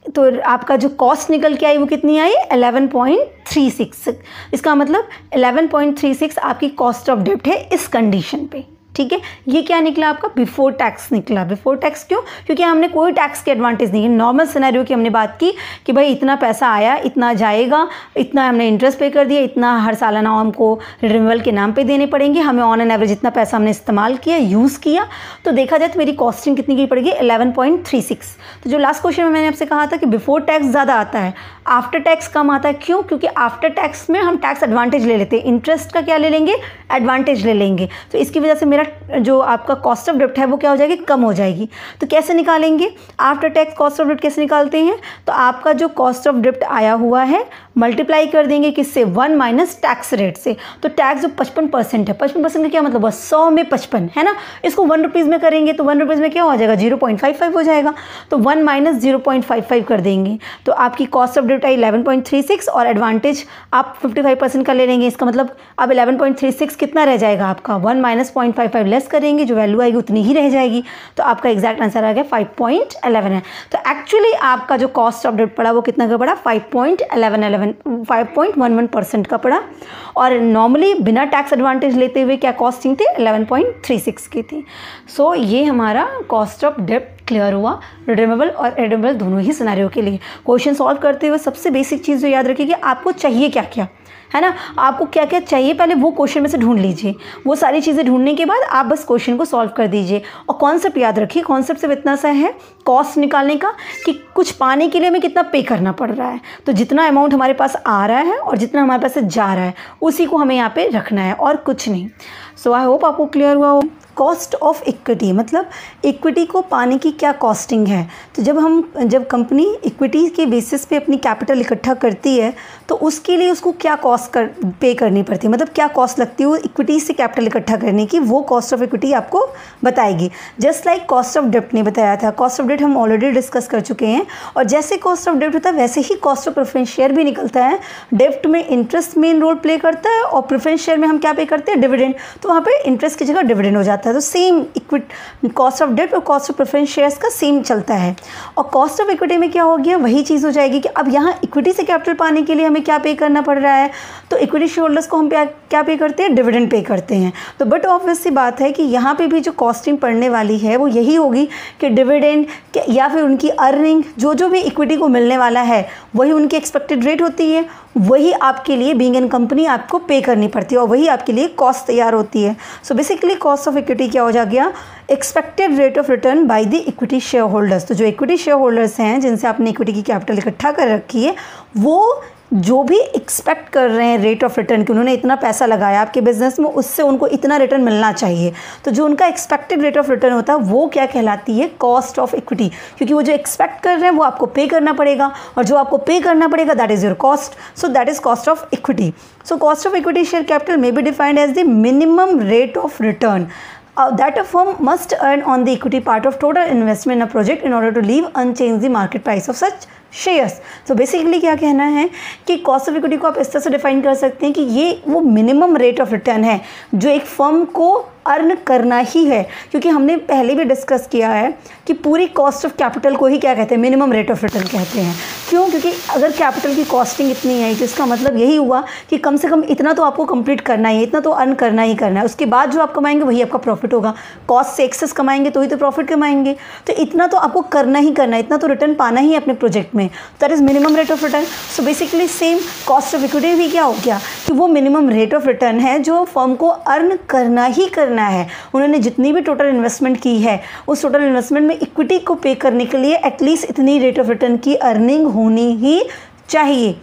तो आपका जो कॉस्ट निकल के आई वो कितनी आई, 11.36, इसका मतलब 11.36 आपकी कॉस्ट ऑफ डेब्ट है इस कंडीशन पे, ठीक है। ये क्या निकला आपका, बिफोर टैक्स निकला। बिफोर टैक्स क्यों, क्योंकि हमने कोई टैक्स के एडवांटेज नहीं है, नॉर्मल सिनेरियो की हमने बात की कि भाई इतना पैसा आया, इतना जाएगा, इतना हमने इंटरेस्ट पे कर दिया, इतना हर सालाना हमको रिन्यूअल के नाम पे देने पड़ेंगे, हमें ऑन एन एवरेज इतना पैसा हमने इस्तेमाल किया, यूज़ किया, तो देखा जाए तो मेरी कॉस्टिंग कितनी की पड़ेगी, 11.36। तो जो लास्ट क्वेश्चन में मैंने आपसे कहा था कि बिफोर टैक्स ज़्यादा आता है, आफ्टर टैक्स कम आता है, क्यों, क्योंकि आफ्टर टैक्स में हम टैक्स एडवांटेज ले लेते हैं, इंटरेस्ट का क्या ले लेंगे, एडवांटेज ले लेंगे, तो इसकी वजह से मेरा जो आपका कॉस्ट ऑफ डेब्ट है वो क्या हो जाएगी, कम हो जाएगी। तो कैसे निकालेंगे आफ्टर टैक्स कॉस्ट ऑफ डेब्ट, कैसे निकालते हैं, तो आपका जो कॉस्ट ऑफ डेब्ट आया हुआ है मल्टीप्लाई कर देंगे किससे, 1 माइनस टैक्स रेट से, तो टैक्स जो 55% है, 55% का क्या मतलब है, 100 में 55 है ना, इसको 1 रुपीज़ में करेंगे तो 1 रुपीज़ में क्या हो जाएगा, 0.55 हो जाएगा, तो 1 माइनस 0.55 कर देंगे, तो आपकी कॉस्ट ऑफ डेब्ट आई 11.36 और एडवांटेज आप 55% का ले लेंगे, इसका मतलब अब 11.36 कितना रह जाएगा आपका, 1 माइनस 0.55 लेस करेंगे, जो वैल्यू आएगी उतनी ही रह जाएगी, तो आपका एग्जैक्ट आंसर आ गया 5.11 है। तो एक्चुअली आपका जो कॉस्ट ऑफ डेब्ट पड़ा वो कितना का पड़ा, 5.11% का पड़ा, और नॉर्मली बिना टैक्स एडवांटेज लेते हुए क्या कॉस्टिंग थी, 11.36 की थी। सो ये हमारा कॉस्ट ऑफ डेब्ट क्लियर हुआ, रिडीमेबल और रिडीमेबल दोनों ही सिनेरियो के लिए। क्वेश्चन सॉल्व करते हुए सबसे बेसिक चीज़ जो याद रखिए कि आपको चाहिए क्या क्या, है ना, आपको क्या क्या चाहिए पहले वो क्वेश्चन में से ढूंढ लीजिए, वो सारी चीज़ें ढूंढने के बाद आप बस क्वेश्चन को सॉल्व कर दीजिए, और कॉन्सेप्ट याद रखिए, कॉन्सेप्ट सिर्फ इतना सा है कॉस्ट निकालने का कि कुछ पाने के लिए हमें कितना पे करना पड़ रहा है, तो जितना अमाउंट हमारे पास आ रहा है और जितना हमारे पास से जा रहा है उसी को हमें यहाँ पे रखना है और कुछ नहीं। सो आई होप आपको क्लियर हुआ हो। कॉस्ट ऑफ इक्विटी मतलब इक्विटी को पाने की क्या कॉस्टिंग है, तो जब कंपनी इक्विटी के बेसिस पे अपनी कैपिटल इकट्ठा करती है तो उसके लिए उसको क्या कॉस्ट पे करनी पड़ती है, मतलब क्या कॉस्ट लगती है वो इक्विटी से कैपिटल इकट्ठा करने की, वो कॉस्ट ऑफ इक्विटी आपको बताएगी। जस्ट लाइक कॉस्ट ऑफ डेब्ट ने बताया था, कॉस्ट ऑफ डेब्ट हम ऑलरेडी डिस्कस कर चुके हैं, और जैसे कॉस्ट ऑफ डेब्ट होता है वैसे ही कॉस्ट ऑफ प्रेफरेंस शेयर भी निकलता है। डेब्ट में इंटरेस्ट मेन रोल प्ले करता है और प्रेफरेंस शेयर में हम क्या पे करते हैं, डिविडेंड, तो वहाँ पे इंटरेस्ट की जगह डिविडेंड हो जाता है, तो सेम कॉस्ट ऑफ डेब्ट और कॉस्ट ऑफ प्रेफरेंस शेयर्स का सेम चलता है। और कॉस्ट ऑफ इक्विटी में क्या हो गया, वही चीज़ हो जाएगी कि अब यहाँ इक्विटी से कैपिटल पाने के लिए हमें क्या पे करना पड़ रहा है, तो इक्विटी शेयर होल्डर्स को हम क्या पे करते हैं, डिविडेंड पे करते हैं। तो बट ऑब्वियस सी बात है कि यहाँ पे भी जो कॉस्टिंग पड़ने वाली है वो यही होगी कि डिविडेंड या फिर उनकी अर्निंग जो भी इक्विटी को मिलने वाला है वही उनकी एक्सपेक्टेड रेट होती है, वही आपके लिए बीइंग एन कंपनी आपको पे करनी पड़ती है और वही आपके लिए कॉस्ट तैयार होती है। So basically cost of equity क्या हो जा गया, expected rate of return by the equity share holders. तो जो इक्विटी शेयर होल्डर्स हैं जिनसे आपने इक्विटी की कैपिटल इकट्ठा कर रखी है, वो जो भी एक्सपेक्ट कर रहे हैं रेट ऑफ रिटर्न कि उन्होंने इतना पैसा लगाया आपके बिजनेस में, उससे उनको इतना रिटर्न मिलना चाहिए, तो जो उनका एक्सपेक्टेड रेट ऑफ रिटर्न होता है वो क्या कहलाती है, कॉस्ट ऑफ इक्विटी, क्योंकि वो जो एक्सपेक्ट कर रहे हैं वो आपको पे करना पड़ेगा और जो आपको पे करना पड़ेगा that is your cost, so that is cost of equity. So cost of equity share capital may be defined as the minimum rate of return that a firm must earn on the equity part of total investment in a project in order to leave unchanged the market price of such shares. तो basically क्या कहना है कि cost of equity को आप इस तरह से डिफाइन कर सकते हैं कि ये वो मिनिमम रेट ऑफ रिटर्न है जो एक फर्म को अर्न करना ही है, क्योंकि हमने पहले भी डिस्कस किया है कि पूरी कॉस्ट ऑफ कैपिटल को ही क्या कहते हैं, मिनिमम रेट ऑफ रिटर्न कहते हैं। क्यों? क्योंकि अगर कैपिटल की कॉस्टिंग इतनी है तो इसका मतलब यही हुआ कि कम से कम इतना तो आपको कंप्लीट करना ही है, इतना तो अर्न करना ही करना है, उसके बाद जो आप कमाएंगे वही आपका प्रॉफिट होगा। कॉस्ट से एक्सेस कमाएंगे तो ही तो प्रॉफिट कमाएंगे, तो इतना तो आपको करना ही करना है, इतना तो रिटर्न पाना ही है अपने प्रोजेक्ट में, that is minimum rate of return. So basically same cost of equity भी क्या हो गया कि वो मिनिमम रेट ऑफ रिटर्न है जो फर्म को अर्न करना ही करना है। उन्होंने जितनी भी टोटल इन्वेस्टमेंट की है उस टोटल इन्वेस्टमेंट में इक्विटी को पे करने के लिए एटलीस्ट इतनी रेट ऑफ रिटर्न की अर्निंग होनी ही चाहिए,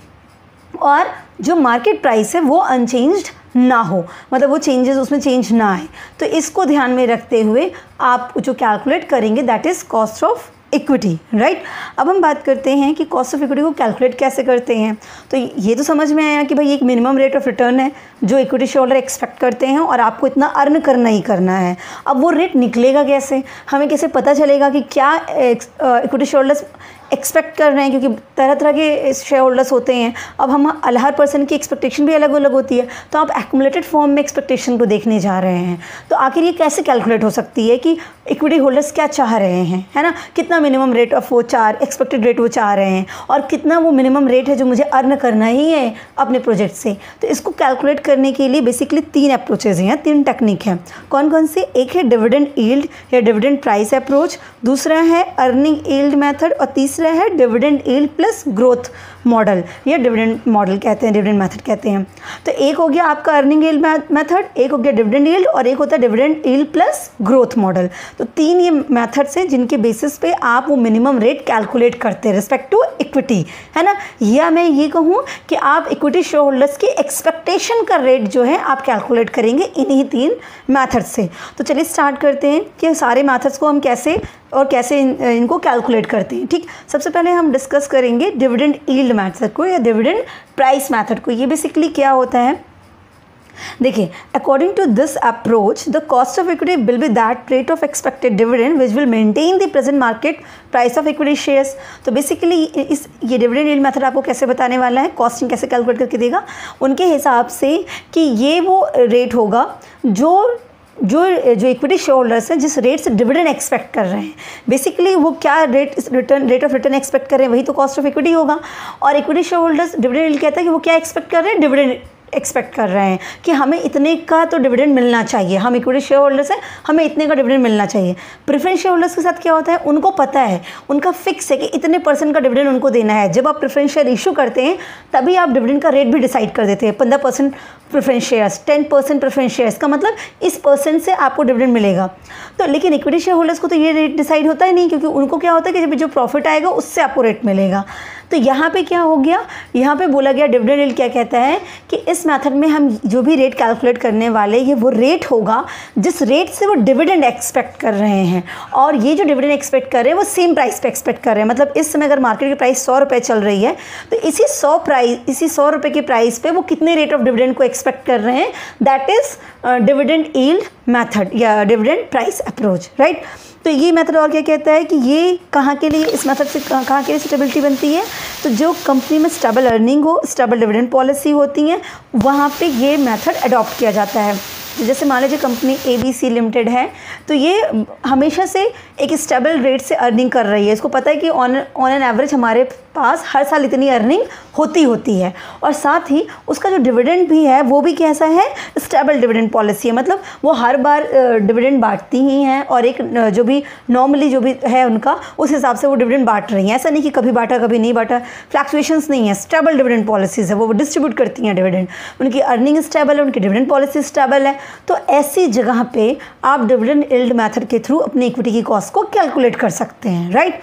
और जो मार्केट प्राइस है वो अनचेंज्ड ना हो, मतलब वो चेंजेस उसमें चेंज ना आए। तो इसको ध्यान में रखते हुए आप जो कैलकुलेट करेंगे that is cost of equity, right. अब हम बात करते हैं कि कॉस्ट ऑफ इक्विटी को कैलकुलेट कैसे करते हैं। तो ये तो समझ में आया कि भाई एक मिनिमम रेट ऑफ रिटर्न है जो इक्विटी शेयर होल्डर एक्सपेक्ट करते हैं और आपको इतना अर्न करना ही करना है। अब वो रेट निकलेगा कैसे, हमें कैसे पता चलेगा कि क्या इक्विटी शेयर होल्डर्स एक्सपेक्ट कर रहे हैं, क्योंकि तरह तरह के शेयर होल्डर्स होते हैं। अब हम हर पर्सन की एक्सपेक्टेशन भी अलग अलग होती है, तो आप एक्युमुलेटेड फॉर्म में एक्सपेक्टेशन को देखने जा रहे हैं। तो आखिर ये कैसे कैलकुलेट हो सकती है कि इक्विटी होल्डर्स क्या चाह रहे हैं, है ना, कितना मिनिमम रेट ऑफ वो एक्सपेक्टेड रेट वो चाह रहे हैं और कितना वो मिनिमम रेट है जो मुझे अर्न करना ही है अपने प्रोजेक्ट से। तो इसको कैलकुलेट करने के लिए बेसिकली 3 अप्रोचेज हैं, 3 टेक्निक हैं। कौन कौन से? एक है डिविडेंड यील्ड या डिविडेंड प्राइस अप्रोच, दूसरा है अर्निंग यील्ड मेथड और तीसरा है dividend yield plus growth model या डिविडेंड मॉडल कहते हैं, डिविडेंड मेथड कहते हैं। तो एक हो गया आपका अर्निंग यील्ड मेथड, एक हो गया डिविडेंड यील्ड और एक होता है dividend yield plus growth model. तो 3 ये मेथड्स हैं जिनके बेसिस पे आप वो मिनिमम रेट कैलकुलेट करते हैं रिस्पेक्ट टू इक्विटी, है ना। या मैं ये कहूँ कि आप इक्विटी शेयर होल्डर्स की एक्सपेक्टेशन का रेट जो है आप कैलकुलेट करेंगे इन्हीं 3 मेथड से। तो चलिए स्टार्ट करते हैं कि सारे मेथड्स को हम कैसे इनको कैलकुलेट करते हैं। ठीक, सबसे पहले हम डिस्कस करेंगे डिविडेंड यील्ड मेथड को या डिविडेंड प्राइस मेथड को। ये बेसिकली क्या होता है, देखिए, according to this approach the cost of equity will be that rate of expected dividend which will maintain the present market price of equity shares. तो basically ये डिविडेंड यील्ड मेथड आपको कैसे बताने वाला है, कॉस्टिंग कैसे कैलकुलेट करके देगा उनके हिसाब से कि ये वो रेट होगा जो इक्विटी शेयर होल्डर्स हैं जिस रेट से डिविडेंड एक्सपेक्ट कर रहे हैं। बेसिकली वो क्या रेट ऑफ रिटर्न एक्सपेक्ट कर रहे हैं वही तो कॉस्ट ऑफ इक्विटी होगा। और equity share holders dividend yield कहता है कि वो क्या एक्सपेक्ट कर रहे हैं, डिविडेंड एक्सपेक्ट कर रहे हैं कि हमें इतने का तो डिविडेंड मिलना चाहिए, हम इक्विटी शेयर होल्डर्स हैं, हमें इतने का डिविडेंड मिलना चाहिए। प्रेफरेंस शेयर होल्डर्स के साथ क्या होता है, उनको पता है, उनका फिक्स है कि इतने % का डिविडेंड उनको देना है। जब आप प्रेफरेंस शेयर इशू करते हैं तभी आप डिविडेंड का रेट भी डिसाइड कर देते हैं। 15% प्रेफरेंस शेयर्स, 10% प्रेफरेंस शेयर्स का मतलब इस % से आपको डिविडेंड मिलेगा। तो लेकिन इक्विटी शेयर होल्डर्स को तो ये रेट डिसाइड होता ही नहीं, क्योंकि उनको क्या होता है कि जब जो प्रॉफिट आएगा उससे आपको रेट मिलेगा। तो यहाँ पे क्या हो गया, यहाँ पे बोला गया डिविडेंड यील्ड क्या कहता है कि इस मेथड में हम जो भी रेट कैलकुलेट करने वाले ये वो रेट होगा जिस रेट से वो डिविडेंड एक्सपेक्ट कर रहे हैं। और ये जो डिविडेंड एक्सपेक्ट कर रहे हैं वो सेम प्राइस पे एक्सपेक्ट कर रहे हैं। मतलब इस समय अगर मार्केट की प्राइस 100 रुपये चल रही है तो इसी 100 रुपये की प्राइस पे वो कितने रेट ऑफ डिविडेंड को एक्सपेक्ट कर रहे हैं, that is dividend yield method या डिविडेंड प्राइस अप्रोच, राइट। तो ये मेथड और क्या कहता है कि ये कहाँ के लिए, इस मेथड से कहाँ के लिए स्टेबिलिटी बनती है, तो जो कंपनी में स्टेबल अर्निंग हो, स्टेबल डिविडेंड पॉलिसी होती है वहाँ पे ये मेथड अडॉप्ट किया जाता है। जैसे मान लीजिए कंपनी ABC लिमिटेड है, तो ये हमेशा से एक स्टेबल रेट से अर्निंग कर रही है। इसको पता है कि ऑन एन एवरेज हमारे पास हर साल इतनी अर्निंग होती है, और साथ ही उसका जो डिविडेंड भी है वो भी कैसा है, स्टेबल डिविडेंड पॉलिसी है। मतलब वो हर बार डिविडेंड बांटती ही हैं और एक जो भी नॉर्मली जो भी है उनका उस हिसाब से वो डिविडेंड बांट रही हैं। ऐसा नहीं कि कभी बांटा कभी नहीं बांटा, फ्लक्चुएशंस नहीं है, स्टेबल डिविडेंड पॉलिसीज़ है, वो डिस्ट्रीब्यूट करती हैं डिविडेंड, उनकी अर्निंग स्टेबल है, उनकी डिविडेंड पॉलिसी स्टेबल है। तो ऐसी जगह पे आप डिविडेंड यील्ड मेथड के थ्रू अपनी इक्विटी की कॉस्ट को कैलकुलेट कर सकते हैं, राइट।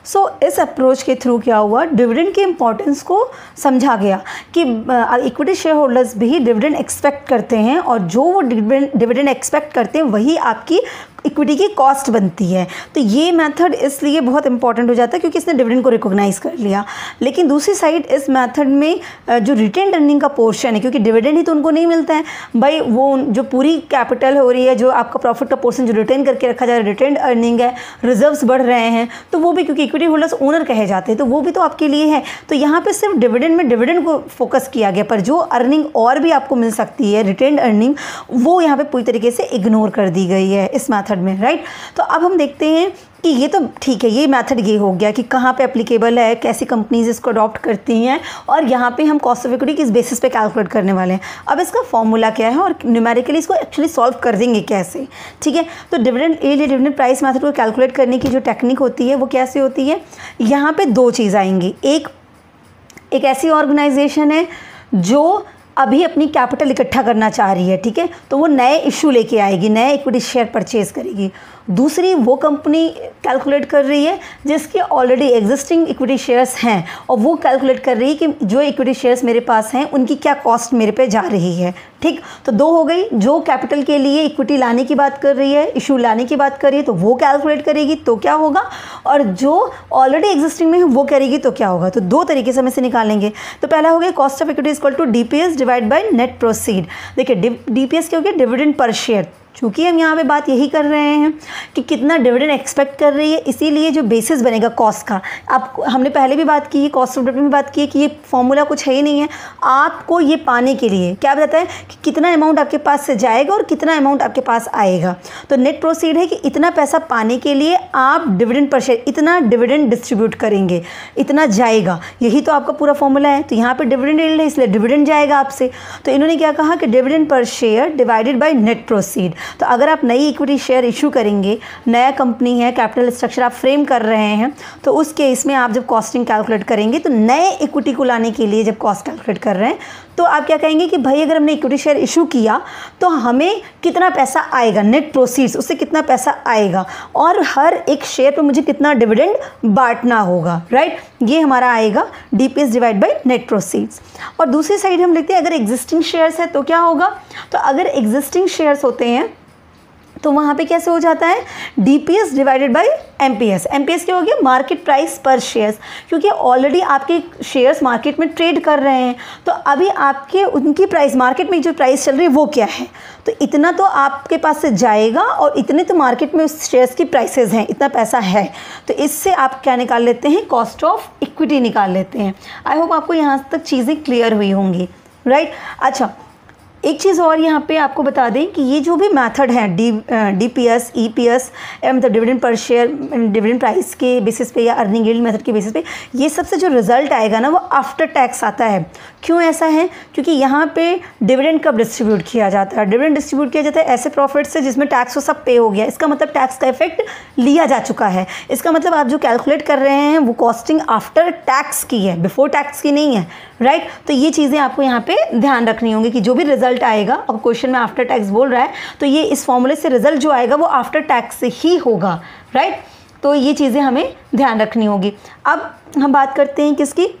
सो इस अप्रोच के थ्रू क्या हुआ, डिविडेंड की इंपॉर्टेंस को समझा गया कि इक्विटी शेयर होल्डर्स भी डिविडेंड एक्सपेक्ट करते हैं और जो वो डिविडेंड एक्सपेक्ट करते हैं वही आपकी इक्विटी की कॉस्ट बनती है। तो ये मेथड इसलिए बहुत इंपॉर्टेंट हो जाता है क्योंकि इसने डिविडेंड को रिकॉग्नाइज कर लिया। लेकिन दूसरी साइड इस मेथड में जो रिटेन्ड अर्निंग का पोर्शन है, क्योंकि डिविडेंड ही तो उनको नहीं मिलता है भाई, वो जो पूरी कैपिटल हो रही है, जो आपका प्रॉफिट का पोर्शन जो रिटेन करके रखा जा रहा है, रिटेन्ड अर्निंग है, रिजर्व्स बढ़ रहे हैं, तो वो भी क्योंकि इक्विटी होल्डर्स ओनर कहे जाते हैं तो वो भी तो आपके लिए है। तो यहाँ पे सिर्फ डिविडेंड में डिविडेंड को फोकस किया गया, पर जो अर्निंग और भी आपको मिल सकती है रिटेन्ड अर्निंग, वो यहाँ पे पूरी तरीके से इग्नोर कर दी गई है इस मेथड में, राइट। तो अब हम देखते हैं कि ये तो ठीक है, ये मेथड ये हो गया कि कहाँ पे एप्लीकेबल है, कैसी कंपनीज इसको अडॉप्ट करती हैं, और यहाँ पे हम कॉस्ट ऑफ इक्विटी किस बेसिस पे कैलकुलेट करने वाले हैं। अब इसका फॉर्मूला क्या है और न्यूमेरिकली इसको एक्चुअली सॉल्व कर देंगे कैसे, ठीक है। तो डिविडेंड प्राइस मेथड को कैलकुलेट करने की जो टेक्निक होती है वो कैसे होती है, यहाँ पे दो चीज़ आएंगी। एक ऐसी ऑर्गेनाइजेशन है जो अभी अपनी कैपिटल इकट्ठा करना चाह रही है, ठीक है, तो वो नए इशू लेके आएगी, नए इक्विटी शेयर परचेज करेगी। दूसरी वो कंपनी कैलकुलेट कर रही है जिसके ऑलरेडी एग्जिस्टिंग इक्विटी शेयर्स हैं, और वो कैलकुलेट कर रही है कि जो इक्विटी शेयर्स मेरे पास हैं उनकी क्या कॉस्ट मेरे पे जा रही है, ठीक। तो दो हो गई, जो कैपिटल के लिए इक्विटी लाने की बात कर रही है, इशू लाने की बात कर रही है, तो वो कैलकुलेट करेगी तो क्या होगा, और जो ऑलरेडी एग्जिस्टिंग में है वो करेगी तो क्या होगा। तो दो तरीके से हम इसे निकालेंगे। तो पहला हो गया cost of equity equal to DPS divide by net proceed. देखिए डीपीएस क्या हो गया, डिविडेंड पर शेयर। चूँकि हम यहाँ पे बात यही कर रहे हैं कि कितना डिविडेंड एक्सपेक्ट कर रही है, इसीलिए जो बेसिस बनेगा कॉस्ट का, आप हमने पहले भी बात की है, कॉस्ट ऑफ डिविडेंड में बात की है कि ये फॉर्मूला कुछ है ही नहीं है। आपको ये पाने के लिए क्या बताता है कि कितना अमाउंट आपके पास से जाएगा और कितना अमाउंट आपके पास आएगा। तो नेट प्रोसीड है कि इतना पैसा पाने के लिए आप डिविडेंड पर शेयर इतना डिविडेंड डिस्ट्रीब्यूट करेंगे, इतना जाएगा, यही तो आपका पूरा फॉर्मूला है। तो यहाँ पर डिविडेंड यील्ड है इसलिए डिविडेंड जाएगा आपसे। तो इन्होंने क्या कहा कि dividend per share divided by net proceed. तो अगर आप नई इक्विटी शेयर इशू करेंगे, नया कंपनी है, कैपिटल स्ट्रक्चर आप फ्रेम कर रहे हैं, तो उस केस में आप जब कॉस्टिंग कैलकुलेट करेंगे तो नए इक्विटी को लाने के लिए जब कॉस्ट कैलकुलेट कर रहे हैं तो आप क्या कहेंगे कि भाई अगर हमने इक्विटी शेयर इशू किया तो हमें कितना पैसा आएगा, नेट प्रोसीड्स उससे कितना पैसा आएगा, और हर एक शेयर पे मुझे कितना डिविडेंड बांटना होगा, राइट। ये हमारा आएगा DPS divide by net proceeds. और दूसरी साइड हम लिखते हैं अगर एग्जिस्टिंग शेयर्स है तो क्या होगा। तो अगर एग्जिस्टिंग शेयर्स होते हैं तो वहाँ पे कैसे हो जाता है, DPS divided by MPS. MPS क्या हो गया, मार्केट प्राइस पर शेयर्स, क्योंकि ऑलरेडी आपके शेयर्स मार्केट में ट्रेड कर रहे हैं, तो अभी आपके उनकी प्राइस मार्केट में जो प्राइस चल रही है वो क्या है, तो इतना तो आपके पास से जाएगा और इतने तो मार्केट में उस शेयर्स की प्राइसेस हैं, इतना पैसा है। तो इससे आप क्या निकाल लेते हैं, कॉस्ट ऑफ इक्विटी निकाल लेते हैं। आई होप आपको यहाँ तक चीज़ें क्लियर हुई होंगी, राइट। अच्छा, एक चीज़ और यहाँ पे आपको बता दें कि ये जो भी मेथड है डीपीएस, ईपीएस, मतलब dividend per share, dividend price के बेसिस पे या अर्निंग यील्ड मेथड के बेसिस पे, ये सबसे जो रिजल्ट आएगा ना वो आफ्टर टैक्स आता है। क्यों ऐसा है, क्योंकि यहाँ पे डिविडेंड कब डिस्ट्रीब्यूट किया जाता है, डिविडेंड डिस्ट्रीब्यूट किया जाता है ऐसे प्रॉफिट से जिसमें टैक्स वो सब पे हो गया। इसका मतलब टैक्स का इफेक्ट लिया जा चुका है। इसका मतलब आप जो कैलकुलेट कर रहे हैं वो कॉस्टिंग आफ्टर टैक्स की है, बिफोर टैक्स की नहीं है, राइट। तो ये चीज़ें आपको यहाँ पे ध्यान रखनी होंगी कि जो भी रिजल्ट आएगा, और क्वेश्चन में आफ्टर टैक्स बोल रहा है तो ये इस फॉर्मूले से रिजल्ट जो आएगा वो आफ्टर टैक्स से ही होगा, राइट। तो ये चीज़ें हमें ध्यान रखनी होगी। अब हम बात करते हैं किसकी,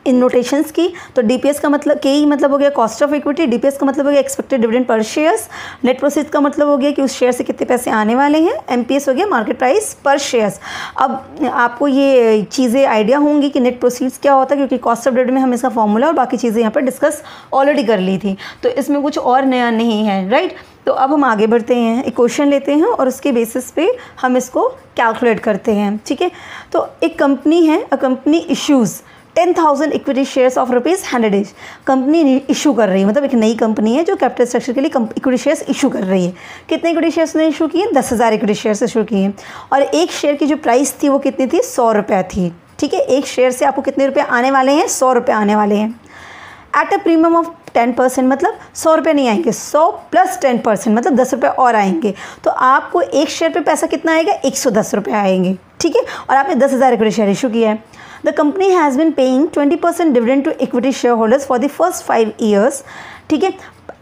इन नोटेशंस की। तो डीपीएस का मतलब के ही मतलब हो गया कॉस्ट ऑफ इक्विटी, डीपीएस का मतलब हो गया expected dividend per shares, net proceeds का मतलब हो गया कि उस शेयर से कितने पैसे आने वाले हैं, एमपीएस हो गया मार्केट प्राइस पर शेयर्स। अब आपको ये चीज़ें आइडिया होंगी कि नेट प्रोसीड्स क्या होता है, क्योंकि कॉस्ट ऑफ डिविडेंड में हम इसका फॉर्मूला और बाकी चीज़ें यहाँ पर डिस्कस ऑलरेडी कर ली थी, तो इसमें कुछ और नया नहीं है, राइट। तो अब हम आगे बढ़ते हैं, एक क्वेश्चन लेते हैं और उसके बेसिस पे हम इसको कैलकुलेट करते हैं, ठीक है। तो एक कंपनी है, a company issues 10,000 equity shares of ₹100 each. Company issue कर रही है, मतलब एक नई कंपनी है जो कैपिटल स्ट्रक्चर के लिए इक्विटी शेयर्स इशू कर रही है। कितने इक्विटी शेयर्स ने इशू किए, 10,000 इक्विटी शेयर्स इशू किए, और एक शेयर की जो प्राइस थी वो कितनी थी, ₹100 थी, ठीक है। एक शेयर से आपको कितने रुपए आने वाले हैं, ₹100 आने वाले हैं। एट अ प्रीमियम ऑफ 10%, मतलब ₹100 नहीं आएंगे, 100 + 10% मतलब ₹10 और आएंगे। तो आपको एक शेयर पे पैसा कितना आएगा, ₹110 आएंगे, ठीक है। और आपने 10,000 इक्विटी शेयर इशू किया है। The company has been paying 20% dividend to equity share holders for the first 5 years, ठीक है।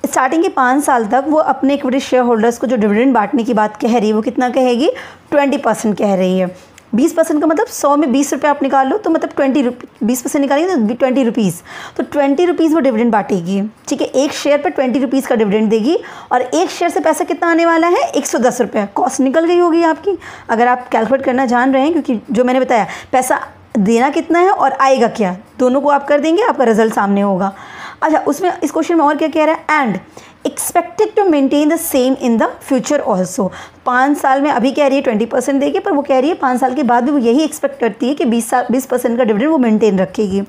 स्टार्टिंग के 5 साल तक वो अपने इक्विटी शेयर होल्डर्स को जो डिविडेंड बांटने की बात कह रही है वो कितना कहेगी, 20% कह रही है। 20% का मतलब 100 में 20 रुपये आप निकाल लो तो मतलब 20% निकालेंगे तो 20 रुपीज़, तो 20 रुपीज़ वो डिविडेंड बांटेगी, ठीक है। एक शेयर पर 20 रुपीज़ का डिविडेंड देगी और एक शेयर से पैसा कितना आने वाला है 110 रुपये। कॉस्ट निकल गई होगी आपकी, अगर आप कैलकुलेट करना जान रहे हैं, क्योंकि जो मैंने बताया पैसा देना कितना है और आएगा क्या, दोनों को आप कर देंगे, आपका रिजल्ट सामने होगा। अच्छा, उसमें इस क्वेश्चन में और क्या कह रहा है, and expected to maintain the same in the future also. 5 साल में अभी कह रही है 20% देगी, पर वो कह रही है 5 साल के बाद भी वो यही एक्सपेक्ट करती है कि 20% का डिविडेंड वो मेंटेन रखेगी।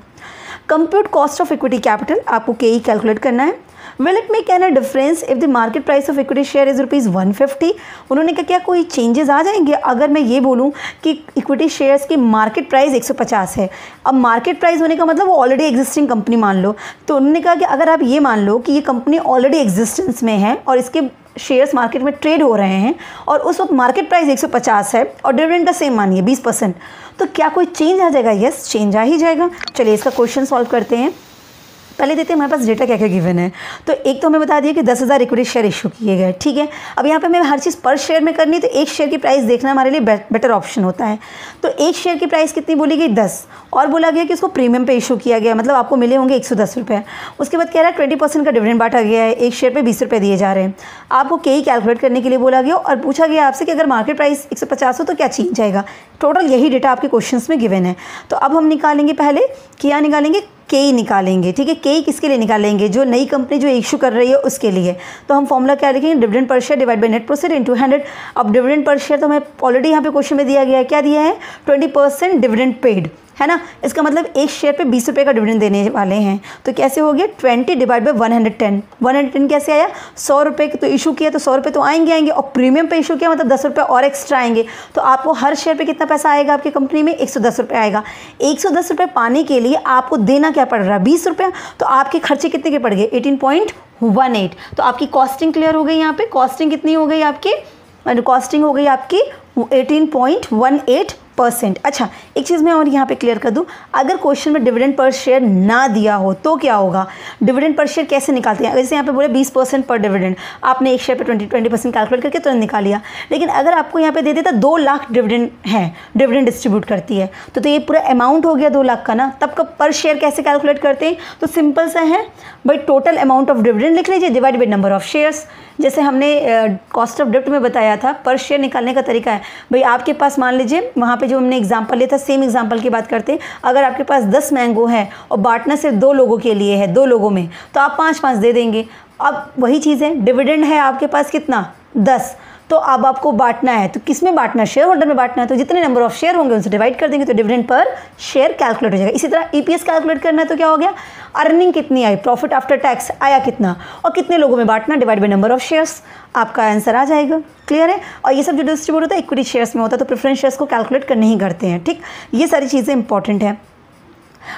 Compute cost of equity capital, आपको KE कैलकुलेट करना है। Will it make an difference if the market price of equity share is ₹150। उन्होंने कहा क्या कोई चेंजेस आ जाएंगे अगर मैं ये बोलूँ कि इक्विटी शेयर्स की मार्केट प्राइस 150 है। अब मार्केट प्राइस होने का मतलब वो ऑलरेडी एग्जिस्टिंग कंपनी मान लो, तो उन्होंने कहा कि अगर आप ये मान लो कि ये कंपनी ऑलरेडी एग्जिस्टेंस में है और इसके शेयर्स मार्केट में ट्रेड हो रहे हैं और उस वक्त मार्केट प्राइस 150 है और डिविडेंड का सेम मानिए 20%, तो क्या कोई चेंज आ जाएगा? यस, चेंज आ ही जाएगा। चलिए इसका क्वेश्चन सॉल्व करते हैं। पहले देते हैं हमारे पास डेटा क्या क्या गिवन है। तो एक तो हमें बता दिया कि 10,000 इक्विटी शेयर इशू किए गए, ठीक है। अब यहाँ पे हमें हर चीज़ पर शेयर में करनी है, तो एक शेयर की प्राइस देखना हमारे लिए बेटर ऑप्शन होता है। तो एक शेयर की प्राइस कितनी बोली गई 10, और बोला गया कि उसको प्रीमियम पे इशू किया गया, मतलब आपको मिले होंगे 110 रुपये। उसके बाद कह रहा है 20% का डिविडेंड बांटा गया है, एक शेयर पे 20 रुपये दिए जा रहे हैं। आपको KE कैलकुलेट करने के लिए बोला गया और पूछा गया आपसे कि अगर मार्केट प्राइस 150 हो तो क्या चेंज जाएगा। टोटल यही डेटा आपके क्वेश्चंस में गिवन है। तो अब हम निकालेंगे, पहले क्या निकालेंगे, KE निकालेंगे, ठीक है। KE किसके लिए निकालेंगे? जो नई कंपनी जो इशू कर रही है उसके लिए। तो हम फॉर्मूला क्या लिखेंगे, dividend per share divide by net proceed into 100। अब डिविडेंड पर शेयर तो हमें ऑलरेडी यहाँ पे क्वेश्चन में दिया गया है, क्या दिया है, 20% डिविडेंड पेड, है ना। इसका मतलब एक शेयर पे 20 रुपये का डिविडेंड देने वाले हैं। तो कैसे हो गया, 20 डिवाइड बाय 110। 110 कैसे आया, 100 रुपये तो इशू किया तो 100 रुपये तो आएंगे और प्रीमियम पे इशू किया मतलब 10 रुपये और एक्स्ट्रा आएंगे। तो आपको हर शेयर पे कितना पैसा आएगा आपकी कंपनी में, 110 रुपये आएगा। 110 रुपये पाने के लिए आपको देना क्या पड़ रहा है, 20 रुपये। तो आपके खर्चे कितने के पड़ गए, 18.18। तो आपकी कॉस्टिंग क्लियर हो गई। यहाँ पे कॉस्टिंग कितनी हो गई आपकी, कॉस्टिंग हो गई आपकी 18.18%। अच्छा, एक चीज़ मैं और यहाँ पे क्लियर कर दूँ, अगर क्वेश्चन में डिविडेंड पर शेयर ना दिया हो तो क्या होगा, डिविडेंड पर शेयर कैसे निकालते हैं। जैसे यहाँ पे बोले 20% पर डिविडेंड, आपने एक शेयर पे 20% कैलकुलेट करके तुरंत निकाल लिया। लेकिन अगर आपको यहाँ पे दे देता 2 लाख डिविडेंड है, डिविडेंड डिस्ट्रीब्यूट करती है, तो ये पूरा अमाउंट हो गया 2 लाख का ना, तब का पर शेयर कैसे कैलकुलेट करते हैं। तो सिंपल सा है भाई, टोटल अमाउंट ऑफ डिविडेंड लिख लीजिए divide by number of shares. जैसे हमने कॉस्ट ऑफ डेब्ट में बताया था, पर शेयर निकालने का तरीका है भाई, आपके पास मान लीजिए वहाँ पे जो हमने एग्जांपल लिया था, सेम एग्जांपल की बात करते हैं। अगर आपके पास 10 मैंगो है और बांटना सिर्फ 2 लोगों के लिए है, 2 लोगों में, तो आप 5-5 दे देंगे। अब वही चीज़ है, डिविडेंड है आपके पास कितना, 10, तो अब आपको बांटना है, तो किस में बांटना है, शेयर होल्डर में बांटना है। तो जितने नंबर ऑफ शेयर होंगे उनसे डिवाइड कर देंगे तो डिविडेंड पर शेयर कैलकुलेट हो जाएगा। इसी तरह EPS कैलकुलेट करना है तो क्या हो गया, अर्निंग कितनी आई, प्रॉफिट आफ्टर टैक्स आया कितना, और कितने लोगों में बांटना, divide by number of shares, आपका आंसर आ जाएगा। क्लियर है। और ये सब जो डिस्ट्रीब्यूट होता है इक्विटी शेयर्स में होता है, तो प्रेफरेंस शेयर्स को कैलकुलेट करने ही करते हैं, ठीक। ये सारी चीज़ें इंपॉर्टेंट है।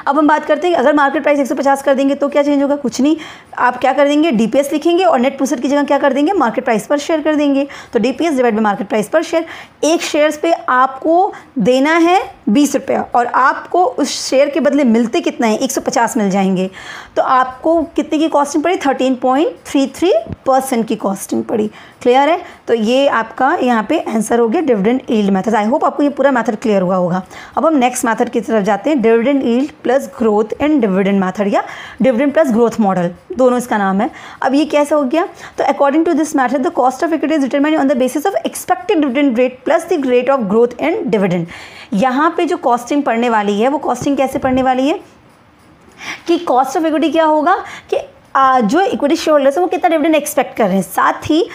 अब हम बात करते हैं अगर मार्केट प्राइस 150 कर देंगे तो क्या चेंज होगा, कुछ नहीं। आप क्या कर देंगे, DPS लिखेंगे और नेट प्रोसीड की जगह क्या कर देंगे, मार्केट प्राइस पर शेयर कर देंगे। तो DPS divide by market price पर शेयर। एक शेयर्स पे आपको देना है 20 रुपये और आपको उस शेयर के बदले मिलते कितना है, 150 मिल जाएंगे। तो आपको कितने की कॉस्टिंग पड़ी, 13.33% की कॉस्टिंग पड़ी। क्लियर है। तो ये आपका यहाँ पे आंसर हो गया dividend yield method. I hope आपको ये पूरा मेथड क्लियर हुआ होगा। अब हम नेक्स्ट मेथड की तरफ जाते हैं, dividend yield plus growth and dividend method, या डिविडेंड प्लस ग्रोथ मॉडल, दोनों इसका नाम है। अब ये कैसे हो गया, तो according to this method the cost of equity is determined on the basis of expected dividend rate plus the rate of growth and dividend. यहाँ पे जो कॉस्टिंग पड़ने वाली है वो कॉस्टिंग कैसे पड़ने वाली है कि कॉस्ट ऑफ इक्विटी क्या होगा कि जो इक्विटी शेयर होल्डर्स है वो कितना डिविडेंड एक्सपेक्ट कर रहे हैं, साथ ही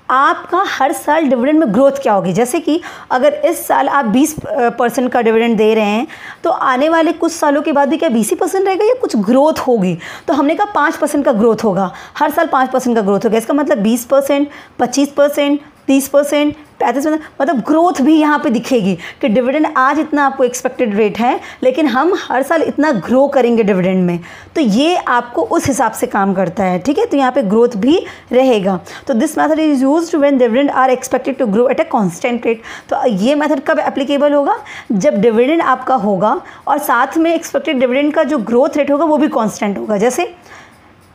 आपका हर साल डिविडेंड में ग्रोथ क्या होगी। जैसे कि अगर इस साल आप 20% का डिविडेंड दे रहे हैं तो आने वाले कुछ सालों के बाद भी क्या 20% रहेगा या कुछ ग्रोथ होगी। तो हमने कहा 5% का ग्रोथ होगा, हर साल 5% का ग्रोथ होगा। इसका मतलब 20%, 25%, 30%, 35%, मतलब ग्रोथ भी यहाँ पे दिखेगी कि डिविडेंड आज इतना आपको एक्सपेक्टेड रेट है लेकिन हम हर साल इतना ग्रो करेंगे डिविडेंड में। तो ये आपको उस हिसाब से काम करता है, ठीक है। तो यहाँ पे ग्रोथ भी रहेगा। तो this method is used when dividend are expected to grow at a constant rate. तो ये मेथड कब एप्लीकेबल होगा, जब डिविडेंड आपका होगा और साथ में एक्सपेक्टेड डिविडेंड का जो ग्रोथ रेट होगा वो भी कॉन्स्टेंट होगा। जैसे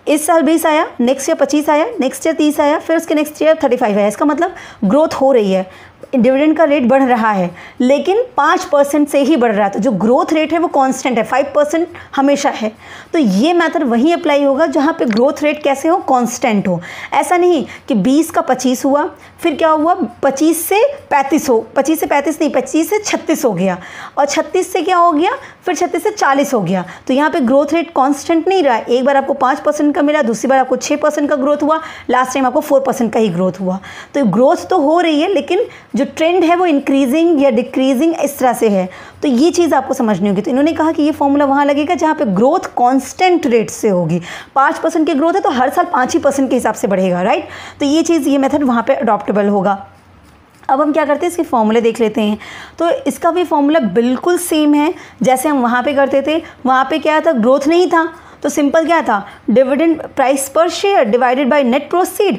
इस साल 20 आया, नेक्स्ट ईयर 25 आया, नेक्स्ट ईयर 30 आया, फिर उसके नेक्स्ट ईयर 35 आया। इसका मतलब ग्रोथ हो रही है। डिविडेंड का रेट बढ़ रहा है लेकिन 5% से ही बढ़ रहा है, तो जो ग्रोथ रेट है वो कांस्टेंट है, 5% हमेशा है। तो ये मेथड वहीं अप्लाई होगा जहाँ पे ग्रोथ रेट कैसे हो, कांस्टेंट हो। ऐसा नहीं कि 20 का 25 हुआ, फिर क्या हुआ 25 से 35 हो, 25 से 35 नहीं, 25 से 36 हो गया, और 36 से क्या हो गया, फिर 36 से 40 हो गया। तो यहाँ पे ग्रोथ रेट कांस्टेंट नहीं रहा। एक बार आपको 5% का मिला, दूसरी बार आपको 6% का ग्रोथ हुआ, लास्ट टाइम आपको 4% का ही ग्रोथ हुआ। तो ग्रोथ तो हो रही है लेकिन जो ट्रेंड है वो इंक्रीजिंग या डिक्रीजिंग इस तरह से है। तो ये चीज़ आपको समझनी होगी। तो इन्होंने कहा कि ये फॉर्मूला वहाँ लगेगा जहाँ पे ग्रोथ कांस्टेंट रेट से होगी। 5% की ग्रोथ है तो हर साल 5% के हिसाब से बढ़ेगा, राइट। तो ये चीज़, ये मेथड वहाँ पे अडॉप्टेबल होगा। अब हम क्या करते हैं, इसके फॉर्मूले देख लेते हैं। तो इसका भी फॉर्मूला बिल्कुल सेम है जैसे हम वहाँ पे करते थे। वहाँ पे क्या था, ग्रोथ नहीं था, तो सिंपल क्या था, डिविडेंड प्राइस पर share divided by net proceed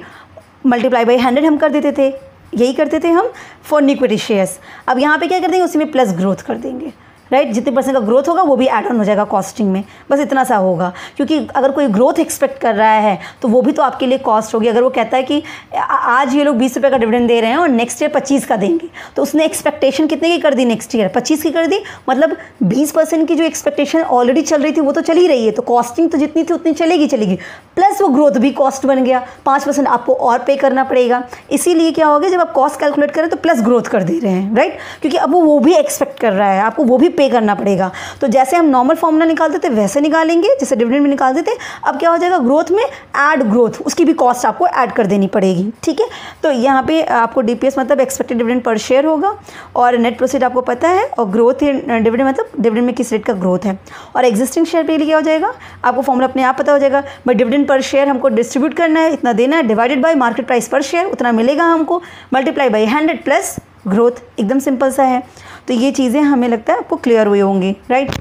multiply by 100 हम कर देते थे। यही करते थे हम फॉर इक्विटी शेयर्स। अब यहाँ पे क्या कर देंगे, उसी में प्लस ग्रोथ कर देंगे, राइट। जितने % का ग्रोथ होगा वो भी ऐड ऑन हो जाएगा कॉस्टिंग में, बस इतना सा होगा। क्योंकि अगर कोई ग्रोथ एक्सपेक्ट कर रहा है तो वो भी तो आपके लिए कॉस्ट होगी। अगर वो कहता है कि आज ये लोग 20 रुपये का डिविडेंड दे रहे हैं और नेक्स्ट ईयर 25 का देंगे, तो उसने एक्सपेक्टेशन कितने की कर दी, नेक्स्ट ईयर 25 की कर दी, मतलब 20% की जो एक्सपेक्टेशन ऑलरेडी चल रही थी वो तो चल ही रही है। तो कॉस्टिंग तो जितनी थी उतनी चलेगी, प्लस वो ग्रोथ भी कॉस्ट बन गया, 5% आपको और पे करना पड़ेगा। इसीलिए क्या होगा, जब आप कॉस्ट कैलकुलेट करें तो प्लस ग्रोथ कर दे रहे हैं, राइट। क्योंकि अब वो भी एक्सपेक्ट कर रहा है, आपको वो भी पे करना पड़ेगा। तो जैसे हम नॉर्मल फॉर्मूला निकालते थे वैसे निकालेंगे, जैसे डिविडेंड में निकालते थे। अब क्या हो जाएगा, ग्रोथ में ऐड ग्रोथ, उसकी भी कॉस्ट आपको ऐड कर देनी पड़ेगी, ठीक है। तो यहाँ पे आपको डीपीएस मतलब एक्सपेक्टेड डिविडेंड पर शेयर होगा, और नेट प्रोसीड आपको पता है, और ग्रोथ डिविडेंड मतलब डिविडेंड में किस रेट का ग्रोथ है। और एग्जिस्टिंग शेयर पे क्या हो जाएगा, आपको फॉर्मूला अपने आप पता हो जाएगा। बट डिविडेंड पर शेयर हमको डिस्ट्रीब्यूट करना है, इतना देना है, डिवाइडेड बाय मार्केट प्राइस पर शेयर, उतना मिलेगा हमको, मल्टीप्लाई बाय 100 प्लस ग्रोथ। एकदम सिंपल सा है। तो ये चीज़ें हमें लगता है आपको क्लियर हुई होंगी, राइट।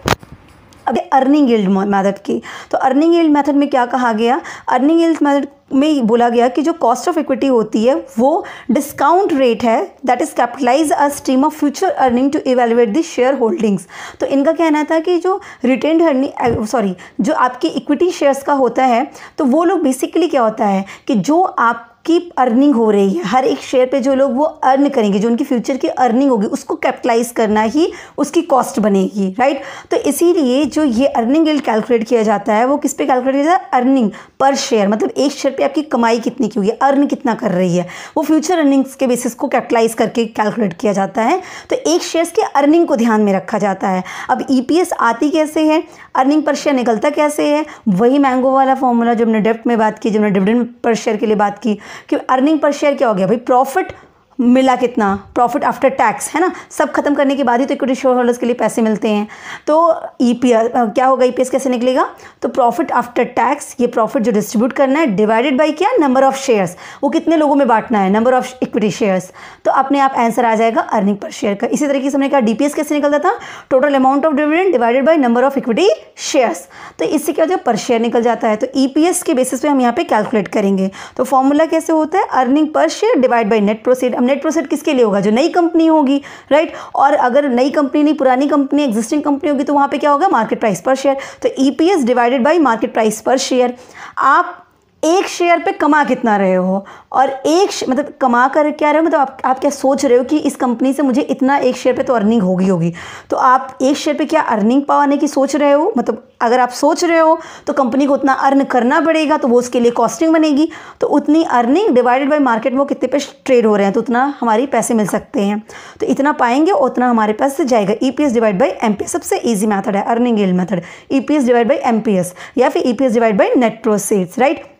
अब अर्निंग यील्ड मेथड की, तो अर्निंग यील्ड मेथड में क्या कहा गया, अर्निंग यील्ड मेथड में बोला गया कि जो कॉस्ट ऑफ इक्विटी होती है वो डिस्काउंट रेट है that is capitalise a stream of future earning to evaluate the share holdings. तो इनका कहना था कि जो रिटेन्ड अर्निंग जो आपकी इक्विटी शेयर्स का होता है, तो वो लोग बेसिकली क्या होता है कि जो आप की अर्निंग हो रही है, हर एक शेयर पे जो लोग वो अर्न करेंगे, जो उनकी फ्यूचर की अर्निंग होगी उसको कैपिटलाइज करना ही उसकी कॉस्ट बनेगी, राइट। तो इसीलिए जो ये अर्निंग यील्ड कैलकुलेट किया जाता है वो किस पे कैलकुलेट किया जाता है, अर्निंग पर शेयर, मतलब एक शेयर पे आपकी कमाई कितनी की हुई है, अर्न कितना कर रही है, वो फ्यूचर अर्निंग्स के बेसिस को कैपिटलाइज करके कैलकुलेट किया जाता है। तो एक शेयर्स के अर्निंग को ध्यान में रखा जाता है। अब ईपीएस आती कैसे है, अर्निंग पर शेयर निकलता कैसे है, वही मैंगो वाला फॉर्मूला जो हमने डेप्ट में बात की, जो हमने डिविडेंड पर शेयर के लिए बात की कि अर्निंग पर शेयर क्या हो गया भाई, प्रॉफिट मिला कितना, प्रॉफिट आफ्टर टैक्स, है ना। सब खत्म करने के बाद ही तो इक्विटी शेयर होल्डर्स के लिए पैसे मिलते हैं। तो ईपीएस क्या होगा, ईपीएस कैसे निकलेगा, तो प्रॉफिट आफ्टर टैक्स, ये प्रॉफिट जो डिस्ट्रीब्यूट करना है डिवाइडेड बाय क्या, नंबर ऑफ शेयर्स, वो कितने लोगों में बांटना है, नंबर ऑफ इक्विटी शेयर्स। तो अपने आप आंसर आ जाएगा अर्निंग पर शेयर का। इसी तरीके से हमने कहा डीपीएस कैसे निकलता था, total amount of dividend divided by number of equity shares. तो इससे क्या हो जाएगा, पर शेयर निकल जाता है। तो ईपीएस के बेसिस पे हम यहाँ पे कैलकुलेट करेंगे। तो फॉर्मूला कैसे होता है, earning per share divide by net proceed. Net proceed किसके लिए होगा, जो नई कंपनी होगी, राइट। और अगर नई कंपनी नहीं, पुरानी कंपनी, एग्जिस्टिंग कंपनी होगी तो वहां पे क्या होगा, मार्केट प्राइस पर शेयर। तो EPS divided by market price पर शेयर। आप एक शेयर पे कमा कितना रहे हो, और मतलब कमा कर क्या रहे हो, मतलब आप क्या सोच रहे हो कि इस कंपनी से मुझे इतना एक शेयर पे तो अर्निंग होगी। तो आप एक शेयर पे क्या अर्निंग पाने की सोच रहे हो, मतलब अगर आप सोच रहे हो तो कंपनी को उतना अर्न करना पड़ेगा, तो वो उसके लिए कॉस्टिंग बनेगी। तो उतनी अर्निंग डिवाइडेड बाय मार्केट में वो कितने पे ट्रेड हो रहे हैं, तो उतना हमारे पैसे मिल सकते हैं। तो इतना पाएंगे उतना हमारे पास से जाएगा। ईपीएस डिवाइड बाय एमपीएस सबसे ईजी मेथड है, earning yield method. EPS divide by MPS या फिर EPS divide by net proceeds, right.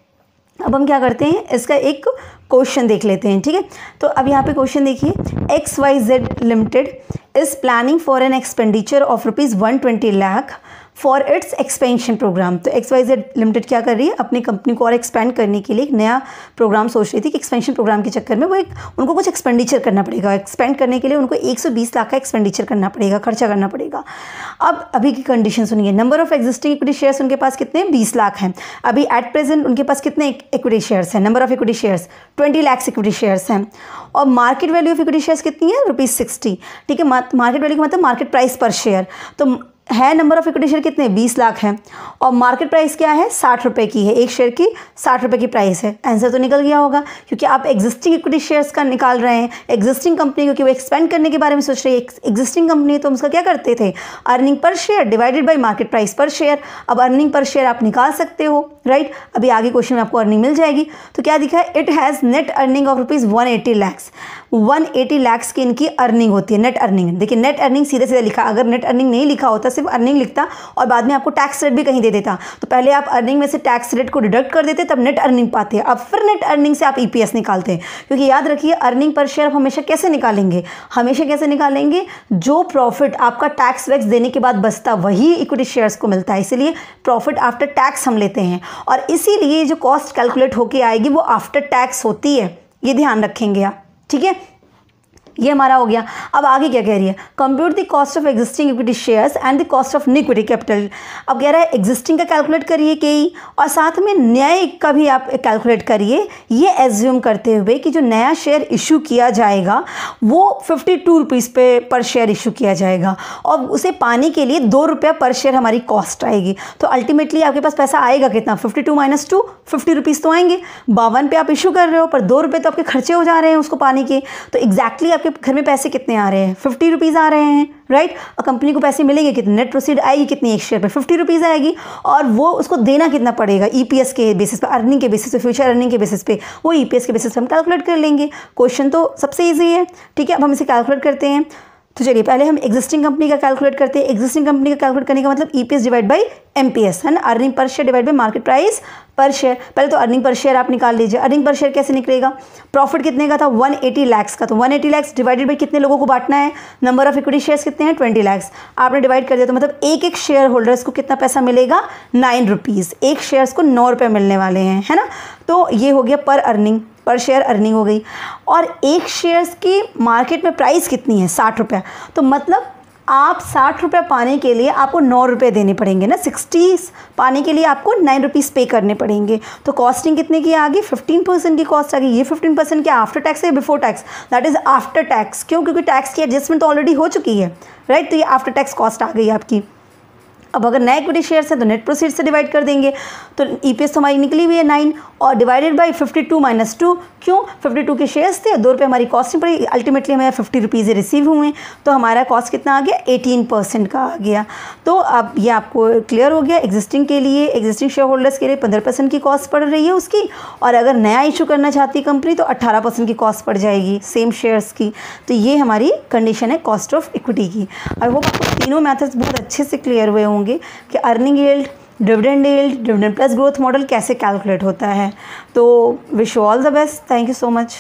अब हम क्या करते हैं, इसका एक क्वेश्चन देख लेते हैं, ठीक है। तो अब यहाँ पे क्वेश्चन देखिए, XYZ limited is planning for an expenditure of ₹120 lakh for its expansion programme. तो XYZ लिमिटेड क्या कर रही है, अपनी कंपनी को और एक्सपेंड करने के लिए एक नया प्रोग्राम सोच रही थी कि एक्सपेंशन प्रोग्राम के चक्कर में वो उनको कुछ एक्सपेंडिचर करना पड़ेगा। एक्सपेंड करने के लिए उनको 120 लाख का एक्सपेंडिचर करना पड़ेगा, खर्चा करना पड़ेगा। अब अभी की कंडीशन सुनिए, number of existing equity shares उनके पास कितने हैं, 20 लाख हैं। अभी एट प्रेजेंट उनके पास कितने इक्विटी शेयर्स हैं, number of equity shares 20 lakh equity shares हैं। और market value of equity shares कितनी है, ₹60, ठीक है। मार्केट वैल्यू का मतलब मार्केट प्राइस पर शेयर। तो है नंबर ऑफ इक्विटी शेयर कितने 20 लाख है और मार्केट प्राइस क्या है 60 रुपये की है, एक शेयर की 60 रुपये की प्राइस है। आंसर तो निकल गया होगा क्योंकि आप एग्जिस्टिंग इक्विटी शेयर्स का निकाल रहे हैं। एग्जिस्टिंग कंपनी क्योंकि वो एक्सपेंड करने के बारे में सोच रही है, एग्जिस्टिंग कंपनी तो हम उसका क्या करते थे earning per share divided by market price पर शेयर। अब अर्निंग पर शेयर आप निकाल सकते हो, राइट। अभी आगे क्वेश्चन में आपको अर्निंग मिल जाएगी। तो क्या दिखा है, it has net earning of rupees 180 lakhs. 180 lakhs की इनकी अर्निंग होती है, नेट अर्निंग। देखिए नेट अर्निंग सीधे सीधे लिखा, अगर नेट अर्निंग नहीं लिखा होता सिर्फ अर्निंग लिखता और बाद में आपको टैक्स रेट भी कहीं दे देता तो पहले आप अर्निंग में से टैक्स रेट को डिडक्ट कर देते तब नेट अर्निंग पाते हैं। अब फिर नेट अर्निंग से आप ईपीएस निकालते हैं क्योंकि याद रखिए अर्निंग पर शेयर आप हमेशा कैसे निकालेंगे, हमेशा कैसे निकालेंगे, जो प्रॉफिट आपका टैक्स वैक्स देने के बाद बचता वही इक्विटी शेयर्स को मिलता है। इसीलिए प्रॉफिट आफ्टर टैक्स हम लेते हैं और इसीलिए जो कॉस्ट कैलकुलेट होके आएगी वो आफ्टर टैक्स होती है, ये ध्यान रखेंगे आप, ठीक है। ये हमारा हो गया। अब आगे क्या कह रही है, compute the cost of existing equity shares and the cost of new equity capital. अब कह रहा है एग्जिस्टिंग का कैलकुलेट करिए के और साथ में नए का भी आप कैलकुलेट करिए, ये एज्यूम करते हुए कि जो नया शेयर इशू किया जाएगा वो 52 रुपीज़ पे पर शेयर इशू किया जाएगा और उसे पाने के लिए 2 रुपया पर शेयर हमारी कॉस्ट आएगी। तो अल्टीमेटली आपके पास पैसा आएगा कितना, 52 माइनस 2 50 रुपीज़ तो आएंगे। 52 पे आप इशू कर रहे हो पर 2 रुपये तो आपके खर्चे हो जा रहे हैं उसको पाने के। तो एग्जैक्टली आपके घर में पैसे कितने आ रहे हैं, 50 रुपीज़ आ रहे हैं, राइट। और कंपनी को पैसे मिलेंगे कितने, नेट प्रोसीड आएगी कितनी, एक शेयर पे 50 रुपीज़ आएगी और वो उसको देना कितना पड़ेगा ईपीएस के बेसिस पे, अर्निंग के बेसिस पे, फ्यूचर अर्निंग के बेसिस पे, वो ईपीएस के बेसिस पे हम कैलकुलेट कर लेंगे। क्वेश्चन तो सबसे ईजी है, ठीक है। अब हम इसे कैलकुलेट करते हैं। तो चलिए पहले हम एग्जिस्टिंग कंपनी का कैलकुलेट करते हैं। एग्जिस्टिंग कंपनी का कैलकुलेट करने का मतलब ईपीएस डिवाइड बाई एमपीएस है ना, earning per share divide by market price पर शेयर। पहले तो अर्निंग पर शेयर आप निकाल लीजिए। अर्निंग पर शेयर कैसे निकलेगा, प्रॉफिट कितने का था 180 लैक्स का, तो 180 लैक्स डिवाइडेड बाई कितने लोगों को बांटना है, नंबर ऑफ इक्विटी शेयर्स कितने हैं 20 लैक्स, आपने डिवाइड कर दिया तो मतलब एक एक शेयर होल्डर्स को कितना पैसा मिलेगा 9 रुपीज़, एक शेयर्स को 9 रुपये मिलने वाले हैं, है ना। तो ये हो गया पर अर्निंग, पर शेयर अर्निंग हो गई। और एक शेयर्स की मार्केट में प्राइस कितनी है 60 रुपये, तो मतलब आप 60 रुपये पाने के लिए आपको 9 रुपये देने पड़ेंगे ना, 60 पाने के लिए आपको 9 रुपीज़ पे करने पड़ेंगे। तो कॉस्टिंग कितने की आ गई, 15% की कॉस्ट आ गई। ये 15% क्या आफ्टर टैक्स है before tax, that is after tax. क्यों, क्योंकि टैक्स की एडजस्टमेंट तो ऑलरेडी हो चुकी है, राइट। तो ये आफ्टर टैक्स कॉस्ट आ गई आपकी। अब अगर नए इक्विटी शेयर्स हैं तो नेट प्रोसीड से डिवाइड कर देंगे, तो ईपीएस तो हमारी निकली हुई है 9 और डिवाइडेड बाई 52 माइनस 2। क्यों, 52 के शेयर्स थे, 2 रुपये हमारी कॉस्ट पड़ी, अल्टीमेटली हमें 50 रुपीज़ रिसीव हुए, तो हमारा कॉस्ट कितना आ गया 18% का आ गया। तो अब ये आपको क्लियर हो गया। एग्जिस्टिंग के लिए, एग्जिस्टिंग शेयर होल्डर्स के लिए 15% की कॉस्ट पड़ रही है उसकी, और अगर नया इशू करना चाहती है कंपनी तो 18% की कॉस्ट पड़ जाएगी सेम शेयर्स की। तो ये हमारी कंडीशन है कॉस्ट ऑफ इक्विटी की। आई होप आपको तीनों मैथड्स बहुत अच्छे से क्लियर हुए होंगे कि earning yield, dividend yield, dividend plus growth model कैसे कैलकुलेट होता है। तो wish you all the best, thank you so much.